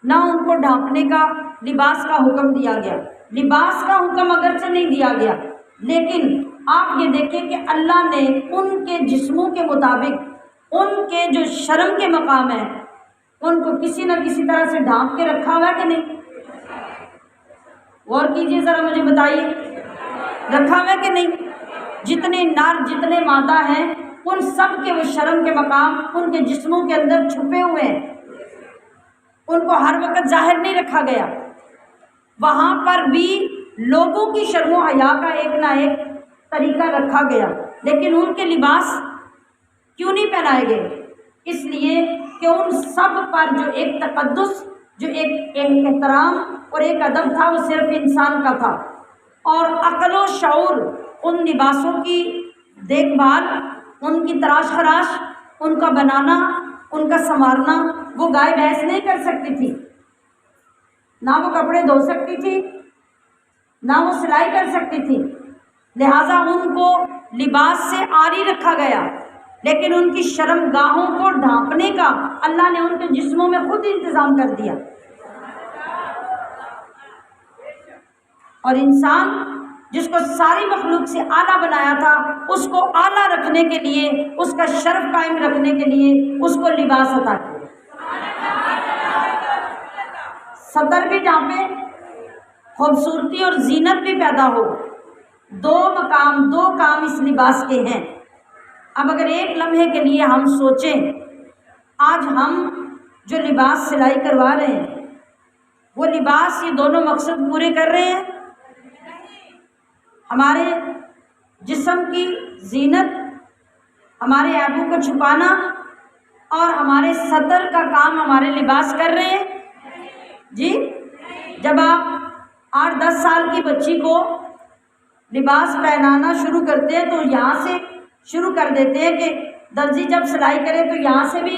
نہ ان کو ڈھانپنے کا لباس کا حکم دیا گیا۔ لباس کا حکم اگرچہ نہیں دیا گیا لیکن آپ یہ دیکھیں کہ اللہ نے ان کے جسموں کے مطابق ان کے جو شرم کے مقام ہیں ان کو کسی نہ کسی طرح سے ڈھانپ کے رکھا ہوا ہے کہ نہیں؟ غور کیجیے ذرا، مجھے بتائیے، رکھا ہوا ہے کہ نہیں؟ جتنے نر جتنے مادہ ہیں ان سب کے وہ شرم کے مقام ان کے جسموں کے اندر چھپے ہوئے ہیں، ان کو ہر وقت ظاہر نہیں رکھا گیا۔ وہاں پر بھی لوگوں کی شرم و حیا کا ایک نہ ایک طریقہ رکھا گیا، لیکن ان کے لباس کیوں نہیں پہنائے گئے؟ اس لیے کہ ان سب پر جو ایک تقدس، جو ایک احترام اور ایک ادب تھا، وہ صرف انسان کا تھا، اور عقل و شعور ان لباسوں کی دیکھ بھال، ان کی تراش خراش، ان کا بنانا، ان کا سنوارنا وہ گائے بھینس نہیں کر سکتی تھی، نہ وہ کپڑے دھو سکتی تھی، نہ وہ سلائی کر سکتی تھی، لہٰذا ان کو لباس سے عاری رکھا گیا، لیکن ان کی شرم گاہوں کو ڈھانپنے کا اللہ نے ان کے جسموں میں خود انتظام کر دیا۔ اور انسان جس کو ساری مخلوق سے اعلیٰ بنایا تھا، اس کو اعلیٰ رکھنے کے لیے، اس کا شرف قائم رکھنے کے لیے اس کو لباس عطا کیا، ستر بھی ڈھانپے، خوبصورتی اور زینت بھی پیدا ہو۔ دو کام اس لباس کے ہیں۔ اب اگر ایک لمحے کے لیے ہم سوچیں، آج ہم جو لباس سلائی کروا رہے ہیں، وہ لباس یہ دونوں مقصد پورے کر رہے ہیں؟ ہمارے جسم کی زینت، ہمارے عیبوں کو چھپانا اور ہمارے ستر کا کام ہمارے لباس کر رہے ہیں؟ جی، جب آپ 8-10 سال کی بچی کو لباس پہنانا شروع کرتے ہیں تو یہاں سے شروع کر دیتے ہیں کہ درزی جب سلائی کرے تو یہاں سے بھی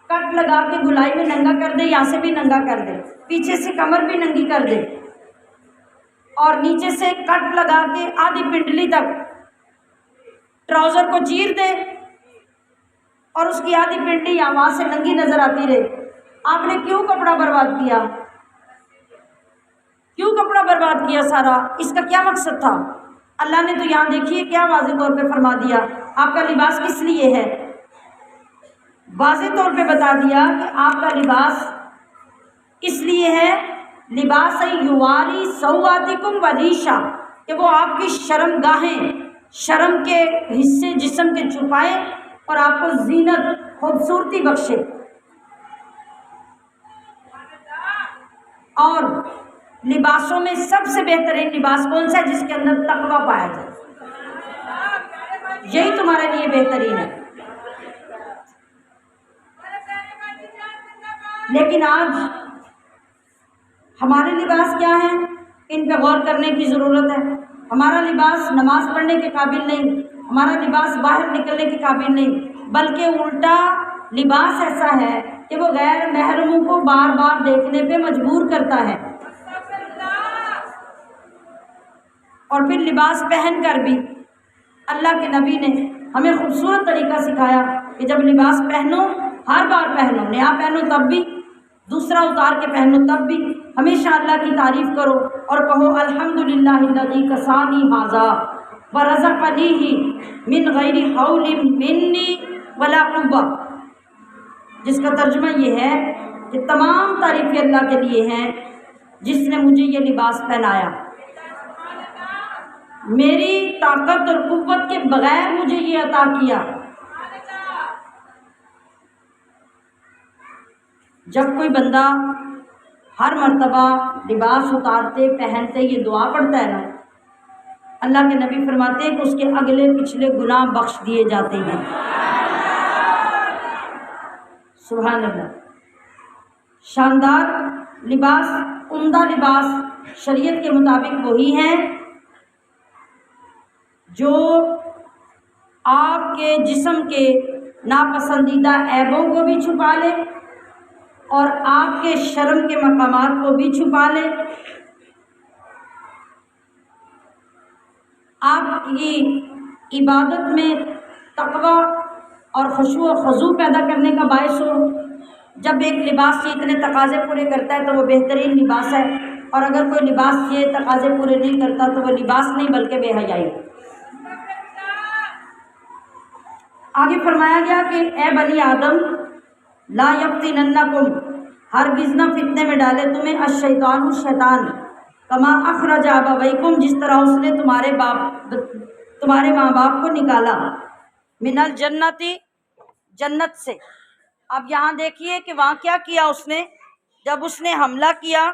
کٹ لگا کے گلائی میں ننگا کر دے، یہاں سے بھی ننگا کر دے، پیچھے سے کمر بھی ننگی کر دے، اور نیچے سے کٹ لگا کے آدھی پنڈلی تک ٹراؤزر کو چیر دے، اور اس کی آدھی پنڈلی یا وہاں سے ننگی نظر آتی رہے۔ آپ نے کیوں کپڑا برباد کیا؟ کیوں کپڑا برباد کیا سارا؟ اس کا کیا مقصد تھا؟ اللہ نے تو یہاں دیکھیے کیا واضح طور پہ فرما دیا، آپ کا لباس کس لیے ہے؟ واضح طور پہ بتا دیا کہ آپ کا لباس اس لیے ہے، لباس یواری سوآتکم وریشا، کہ وہ آپ کی شرم گاہیں، شرم کے حصے جسم کے چھپائے اور آپ کو زینت، خوبصورتی بخشے۔ اور لباسوں میں سب سے بہترین لباس کون سا ہے؟ جس کے اندر تقویٰ پایا جائے، یہی تمہارے لیے بہترین ہے۔ لیکن آج ہمارے لباس کیا ہیں؟ ان پہ غور کرنے کی ضرورت ہے۔ ہمارا لباس نماز پڑھنے کے قابل نہیں، ہمارا لباس باہر نکلنے کے قابل نہیں، بلکہ الٹا لباس ایسا ہے کہ وہ غیر محرموں کو بار بار دیکھنے پہ مجبور کرتا ہے۔ اور پھر لباس پہن کر بھی اللہ کے نبی نے ہمیں خوبصورت طریقہ سکھایا کہ جب لباس پہنو، ہر بار پہنو، نیا پہنو تب بھی، دوسرا اتار کے پہنو تب بھی، ہمیشہ اللہ کی تعریف کرو اور کہو الحمدللہ الذی کسانی ھذا ورزقنیہ من غیر حول منی ولا قوہ، جس کا ترجمہ یہ ہے کہ تمام تعریفیں اللہ کے لیے ہیں جس نے مجھے یہ لباس پہنایا، میری طاقت اور قوت کے بغیر مجھے یہ عطا کیا۔ جب کوئی بندہ ہر مرتبہ لباس اتارتے پہنتے یہ دعا پڑھتا ہے نا، اللہ کے نبی فرماتے ہیں کہ اس کے اگلے پچھلے گناہ بخش دیے جاتے ہیں۔ سبحان اللہ۔ شاندار لباس، عمدہ لباس شریعت کے مطابق وہی ہیں جو آپ کے جسم کے ناپسندیدہ عیبوں کو بھی چھپا لے اور آپ کے شرم کے مقامات کو بھی چھپا لے، آپ کی عبادت میں تقویٰ اور خشوع و خضوع پیدا کرنے کا باعث ہو۔ جب ایک لباس یہ اتنے تقاضے پورے کرتا ہے تو وہ بہترین لباس ہے، اور اگر کوئی لباس یہ تقاضے پورے نہیں کرتا تو وہ لباس نہیں بلکہ بے حیائی۔ آگے فرمایا گیا کہ اے بنی آدم، لا یفتننکم، ہرگز نہ فتنے میں ڈالے تمہیں الشیطان شیطان، کما اخرج ابویکم، جس طرح اس نے تمہارے ماں باپ کو نکالا، من الجنتی، جنت سے۔ اب یہاں دیکھیے کہ وہاں کیا کیا اس نے، جب اس نے حملہ کیا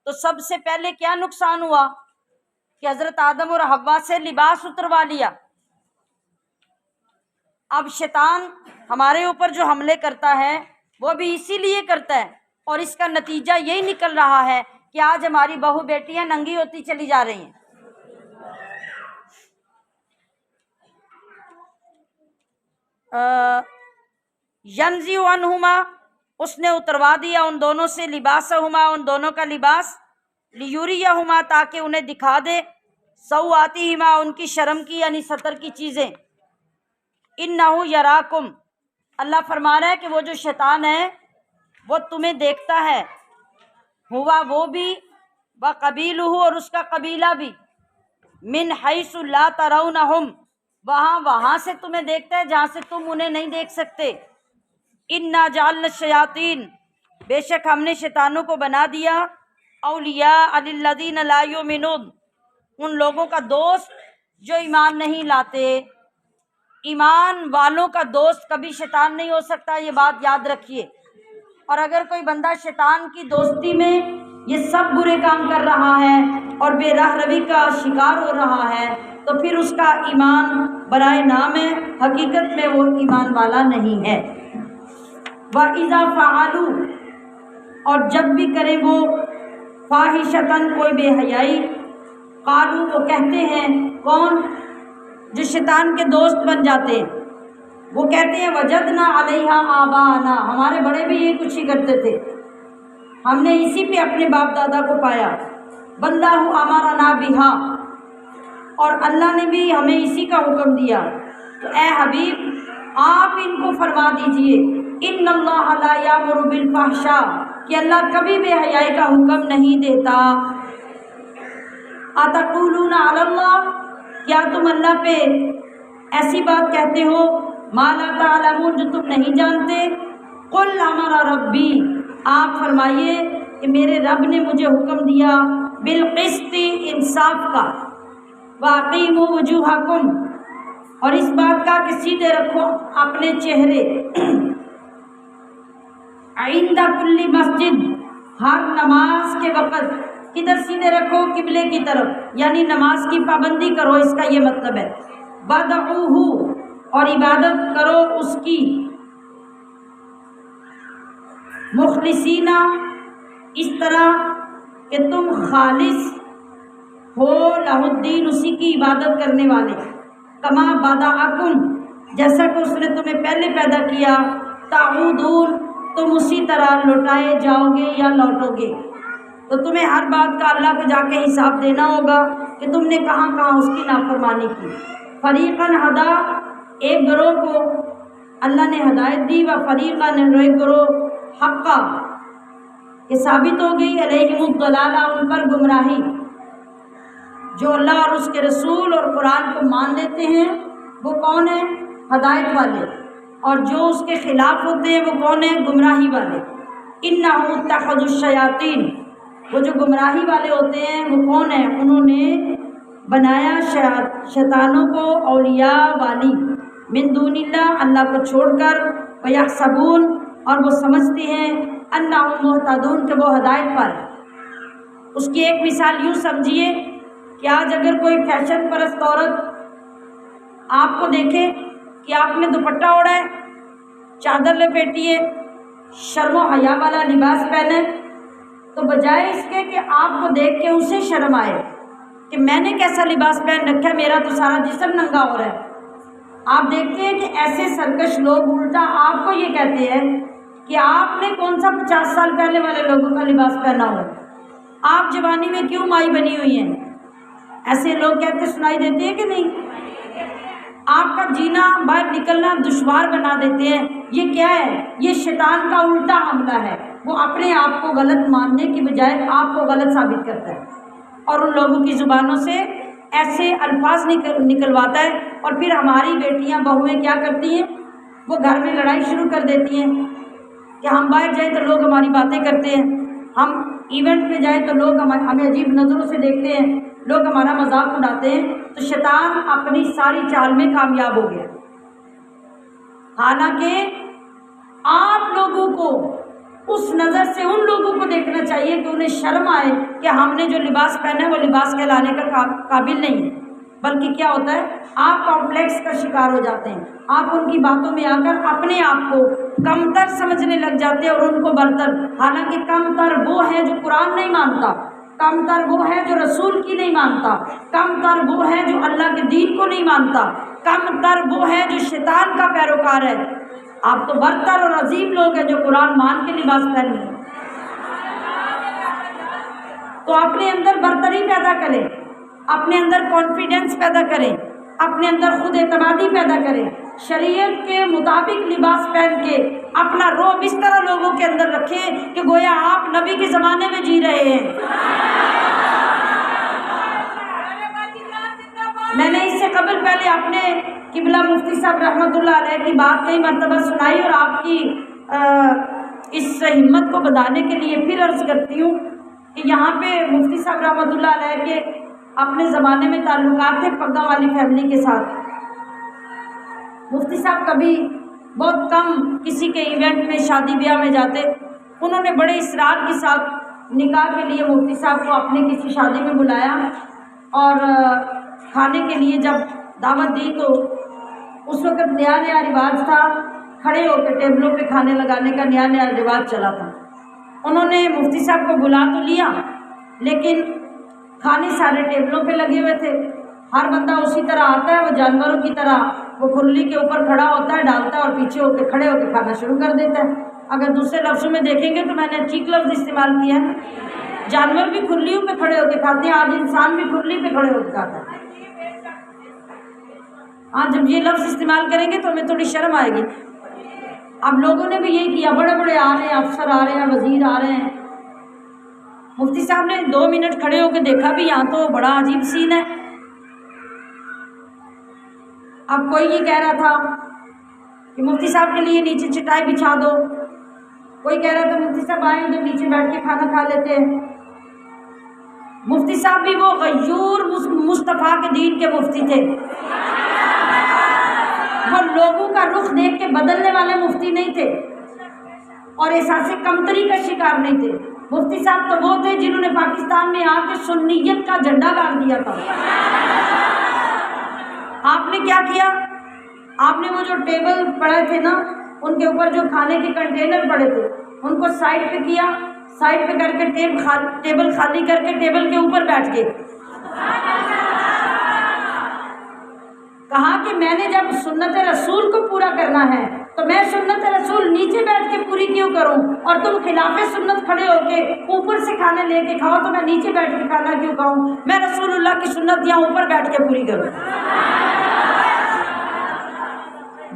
تو سب سے پہلے کیا نقصان ہوا کہ حضرت آدم اور حوا سے لباس اتروا لیا۔ اب شیطان ہمارے اوپر جو حملے کرتا ہے وہ بھی اسی لیے کرتا ہے، اور اس کا نتیجہ یہی نکل رہا ہے کہ آج ہماری بہو بیٹیاں ننگی ہوتی چلی جا رہی ہیں۔ ینزع عنہما، اس نے اتروا دیا ان دونوں سے، لباسہما، ان دونوں کا لباس، لیریہما، تاکہ انہیں دکھا دے، سوآتہما، ان کی شرم کی یعنی ستر کی چیزیں۔ انہ یراکم، اللہ فرما رہا ہے کہ وہ جو شیطان ہے وہ تمہیں دیکھتا ہے، ہوا وہ بھی، وقبیلہ، اور اس کا قبیلہ بھی، من حیث لا ترونہم، وہاں سے تمہیں دیکھتا ہے جہاں سے تم انہیں نہیں دیکھ سکتے۔ انا جعلنا الشیاطین، بے شک ہم نے شیطانوں کو بنا دیا، اولیاء للذین لا یؤمنون، ان لوگوں کا دوست جو ایمان نہیں لاتے۔ ایمان والوں کا دوست کبھی شیطان نہیں ہو سکتا، یہ بات یاد رکھیے۔ اور اگر کوئی بندہ شیطان کی دوستی میں یہ سب برے کام کر رہا ہے اور بے راہ روی کا شکار ہو رہا ہے تو پھر اس کا ایمان برائے نام ہے، حقیقت میں وہ ایمان والا نہیں ہے۔ وَإِذَا فَعَلُوا، اور جب بھی کریں وہ، فاحشتاً، کوئی بے حیائی، قالوا، وہ کہتے ہیں، کون؟ جو شیطان کے دوست بن جاتے ہیں، وہ کہتے ہیں وجدنا علیہا آباءنا، ہمارے بڑے بھی یہ کچھ ہی کرتے تھے، ہم نے اسی پہ اپنے باپ دادا کو پایا، واللہ امرنا بہا، اور اللہ نے بھی ہمیں اسی کا حکم دیا۔ تو اے حبیب آپ ان کو فرما دیجئے، ان اللہ لا یامر بالفحشاء، کہ اللہ کبھی بے حیائی کا حکم نہیں دیتا۔ اتقولون علی اللہ، کیا تم اللہ پہ ایسی بات کہتے ہو، ما لا تعلمون، جو تم نہیں جانتے۔ قل امر ربی، آپ فرمائیے کہ میرے رب نے مجھے حکم دیا، بالقسط، انصاف کا، واقیموا وجوہکم، اور اس بات کا کہ سیدھے رکھو اپنے چہرے، عند کل مسجد، ہر نماز کے وقت، کدھر سیدھے رکھو؟ قبلے کی طرف، یعنی نماز کی پابندی کرو، اس کا یہ مطلب ہے۔ وَادْعُوهُ، اور عبادت کرو اس کی، مخلصین، اس طرح کہ تم خالص ہو، لہ الدین، اسی کی عبادت کرنے والے، کما بدأکم، جیسا کہ اس نے تمہیں پہلے پیدا کیا، تعودون، تم اسی طرح لوٹائے جاؤ گے یا لوٹو گے۔ تو تمہیں ہر بات کا اللہ کو جا کے حساب دینا ہوگا کہ تم نے کہاں کہاں اس کی نافرمانی کی۔ فریقاً ہدا، ایک گروہ کو اللہ نے ہدایت دی، و فریقاً، ایک گروہ حقا، کہ ثابت ہو گئی، علیہم الضلالہ، ان پر گمراہی۔ جو اللہ اور اس کے رسول اور قرآن کو مان لیتے ہیں وہ کون ہیں؟ ہدایت والے، اور جو اس کے خلاف ہوتے ہیں وہ کون ہیں؟ گمراہی والے۔ انہم اتخذوا الشیاطین، وہ جو گمراہی والے ہوتے ہیں وہ کون ہیں؟ انہوں نے بنایا شیطانوں کو اولیاء والی، من دون اللہ، اللہ کو چھوڑ کر، ویحسبون، اور وہ سمجھتے ہیں، انہم مہتدون، کہ وہ ہدایت پر۔ اس کی ایک مثال یوں سمجھیے کہ آج اگر کوئی فیشن پرست عورت آپ کو دیکھے کہ آپ نے دوپٹہ اوڑھا ہے، چادر لپیٹی ہے، شرم و حیا والا لباس پہنے، تو بجائے اس کے کہ آپ کو دیکھ کے اسے شرم آئے کہ میں نے کیسا لباس پہن رکھا ہے، میرا تو سارا جسم ننگا ہو رہا ہے، آپ دیکھتے ہیں کہ ایسے سرکش لوگ الٹا آپ کو یہ کہتے ہیں کہ آپ نے کون سا 50 سال پہلے والے لوگوں کا لباس پہنا ہو، آپ جوانی میں کیوں مائی بنی ہوئی ہیں؟ ایسے لوگ کہتے سنائی دیتے ہیں کہ نہیں؟ آپ کا جینا باہر نکلنا دشوار بنا دیتے ہیں۔ یہ کیا ہے؟ یہ شیطان کا الٹا حملہ ہے، وہ اپنے آپ کو غلط ماننے کی بجائے آپ کو غلط ثابت کرتا ہے، اور ان لوگوں کی زبانوں سے ایسے الفاظ نکلواتا ہے، اور پھر ہماری بیٹیاں بہویں کیا کرتی ہیں؟ وہ گھر میں لڑائی شروع کر دیتی ہیں کہ ہم باہر جائیں تو لوگ ہماری باتیں کرتے ہیں، ہم ایونٹ پہ جائیں تو لوگ ہمیں عجیب نظروں سے دیکھتے ہیں، لوگ ہمارا مذاق اڑاتے ہیں، تو شیطان اپنی ساری چال میں کامیاب ہو گیا۔ حالانکہ آپ لوگوں کو اس نظر سے ان لوگوں کو دیکھنا چاہیے کہ انہیں شرم آئے کہ ہم نے جو لباس پہنا ہے وہ لباس کہلانے کا قابل نہیں ہے، بلکہ کیا ہوتا ہے، آپ کمپلیکس کا شکار ہو جاتے ہیں، آپ ان کی باتوں میں آ کر اپنے آپ کو کمتر سمجھنے لگ جاتے ہیں اور ان کو برتر، حالانکہ کمتر وہ ہے جو قرآن نہیں مانتا، کمتر وہ ہے جو رسول کی نہیں مانتا، کمتر وہ ہے جو اللہ کے دین کو نہیں مانتا، کمتر وہ ہے جو شیطان کا پیروکار ہے۔ آپ تو برتر اور عظیم لوگ ہیں جو قرآن مان کے لباس پہن لیں۔ تو اپنے اندر برتری پیدا کریں، اپنے اندر کانفیڈنس پیدا کریں، اپنے اندر خود اعتمادی پیدا کریں، شریعت کے مطابق لباس پہن کے اپنا روب اس طرح لوگوں کے اندر رکھیں کہ گویا آپ نبی کے زمانے میں جی رہے ہیں۔ میں نے اس سے قبل پہلے اپنے قبلہ مفتی صاحب رحمۃ اللہ علیہ کی بات کئی مرتبہ سنائی، اور آپ کی اس ہمت کو بڑھانے کے لیے پھر عرض کرتی ہوں کہ یہاں پہ مفتی صاحب رحمۃ اللہ علیہ کے اپنے زمانے میں تعلقات تھے پگا والی فیملی کے ساتھ۔ مفتی صاحب کبھی بہت کم کسی کے ایونٹ میں شادی بیاہ میں جاتے، انہوں نے بڑے اصرار کے ساتھ نکاح کے لیے مفتی صاحب کو اپنے کسی شادی میں بلایا، اور کھانے کے لیے جب دعوت دی تو اس وقت نیا نیا رواج تھا، کھڑے ہو کے ٹیبلوں پہ کھانے لگانے کا نیا نیا رواج چلا تھا۔ انہوں نے مفتی صاحب کو بلا تو لیا، لیکن کھانے سارے ٹیبلوں پہ لگے ہوئے تھے، ہر بندہ اسی طرح آتا ہے، وہ جانوروں کی طرح وہ کھرلی کے اوپر کھڑا ہوتا ہے، ڈالتا ہے اور پیچھے ہو کے کھڑے ہو کے کھانا شروع کر دیتا ہے۔ اگر دوسرے لفظوں میں دیکھیں گے تو میں نے ٹھیک لفظ استعمال کیا ہے، جانور بھی کھرلیوں پہ کھڑے ہو کے کھاتے ہیں، آج انسان بھی کھرلی پہ کھڑے ہو کے کھاتا ہے۔ آج جب یہ لفظ استعمال کریں گے تو ہمیں تھوڑی شرم آئے گی۔ اب لوگوں نے بھی یہی کیا، بڑے بڑے آ رہے ہیں، افسر آ رہے ہیں، وزیر آ رہے ہیں۔ مفتی صاحب نے 2 منٹ کھڑے ہو کے دیکھا بھی یہاں تو بڑا عجیب سین ہے۔ اب کوئی یہ کہہ رہا تھا کہ مفتی صاحب کے لیے نیچے چٹائی بچھا دو، کوئی کہہ رہا تھا مفتی صاحب آئیں ادھر نیچے بیٹھ کے کھانا کھا لیتے ہیں۔ مفتی صاحب بھی وہ غیور مصطفیٰ کے دین کے مفتی تھے، وہ لوگوں کا رخ دیکھ کے بدلنے والے مفتی نہیں تھے، اور احساس کمتری کا شکار نہیں تھے۔ مفتی صاحب تو وہ تھے جنہوں نے پاکستان میں آ کے سنیت کا جھنڈا گاڑ دیا تھا۔ آپ نے کیا کیا؟ آپ نے وہ جو ٹیبل پڑے تھے نا، ان کے اوپر جو کھانے کے کنٹینر پڑے تھے ان کو سائڈ پہ کیا، سائڈ پہ کر کے ٹیبل خالی کر کے ٹیبل کے اوپر بیٹھ کے کہا کہ میں نے جب سنت رسول کو پورا کرنا ہے تو میں سنت رسول نیچے بیٹھ کے پوری کیوں کروں، اور تم خلاف سنت کھڑے ہو کے اوپر سے کھانے لے کے کھاؤ تو میں نیچے بیٹھ کے کھانا کیوں کھاؤں، میں رسول اللہ کی سنت یہاں اوپر بیٹھ کے پوری کروں۔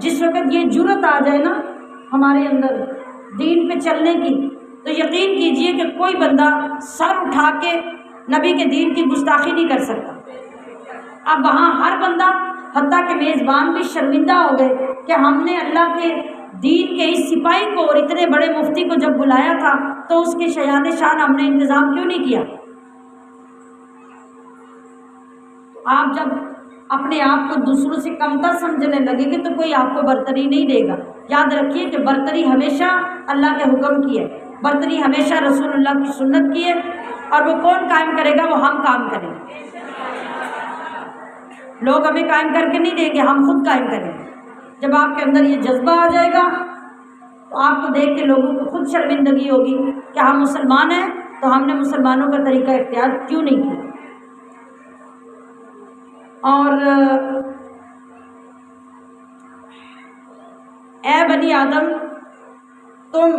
جس وقت یہ جرت آ جائے نا ہمارے اندر دین پہ چلنے کی، تو یقین کیجئے کہ کوئی بندہ سر اٹھا کے نبی کے دین کی گستاخی نہیں کر سکتا۔ اب وہاں ہر بندہ، حتیٰ کہ میزبان بھی شرمندہ ہو گئے کہ ہم نے اللہ کے دین کے اس سپاہی کو اور اتنے بڑے مفتی کو جب بلایا تھا تو اس کے شایان شان ہم نے انتظام کیوں نہیں کیا۔ آپ جب اپنے آپ کو دوسروں سے کمتر سمجھنے لگے گے تو کوئی آپ کو برتری نہیں دے گا۔ یاد رکھیے کہ برتری ہمیشہ اللہ کے حکم کی ہے، برتری ہمیشہ رسول اللہ کی سنت کی ہے، اور وہ کون قائم کرے گا؟ وہ ہم کام کریں گے۔ لوگ ہمیں قائم کر کے نہیں دیں گے، ہم خود قائم کریں گے۔ جب آپ کے اندر یہ جذبہ آ جائے گا تو آپ کو دیکھ کے لوگوں کو خود شرمندگی ہوگی کہ ہم مسلمان ہیں تو ہم نے مسلمانوں کا طریقہ اختیار کیوں نہیں کیا۔ اور اے بنی آدم، تم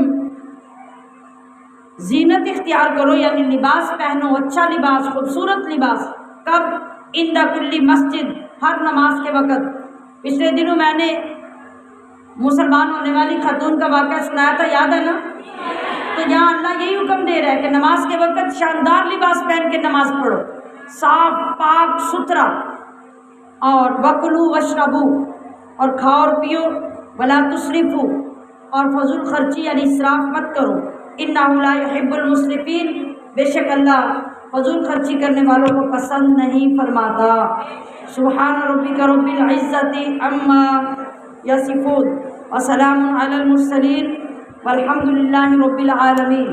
زینت اختیار کرو، یعنی لباس پہنو، اچھا لباس، خوبصورت لباس۔ کب؟ عند کل مسجد، ہر نماز کے وقت۔ پچھلے دنوں میں نے مسلمان ہونے والی خاتون کا واقعہ سنایا تھا، یاد ہے نا؟ تو یہاں اللہ یہی حکم دے رہا ہے کہ نماز کے وقت شاندار لباس پہن کے نماز پڑھو، صاف پاک ستھرا، اور وَكُلُوا وَاشْرَبُوا، اور کھاؤ اور پیو، وَلَا تُسْرِفُوا، اور فضول خرچی یعنی اسراف مت کرو، انہ لا یحب المسرفین، بے شک اللہ فضول خرچی کرنے والوں کو پسند نہیں فرماتا۔ سبحان ربک رب العزت عما یصفون وسلام علی المرسلین والحمد للہ رب العالمین۔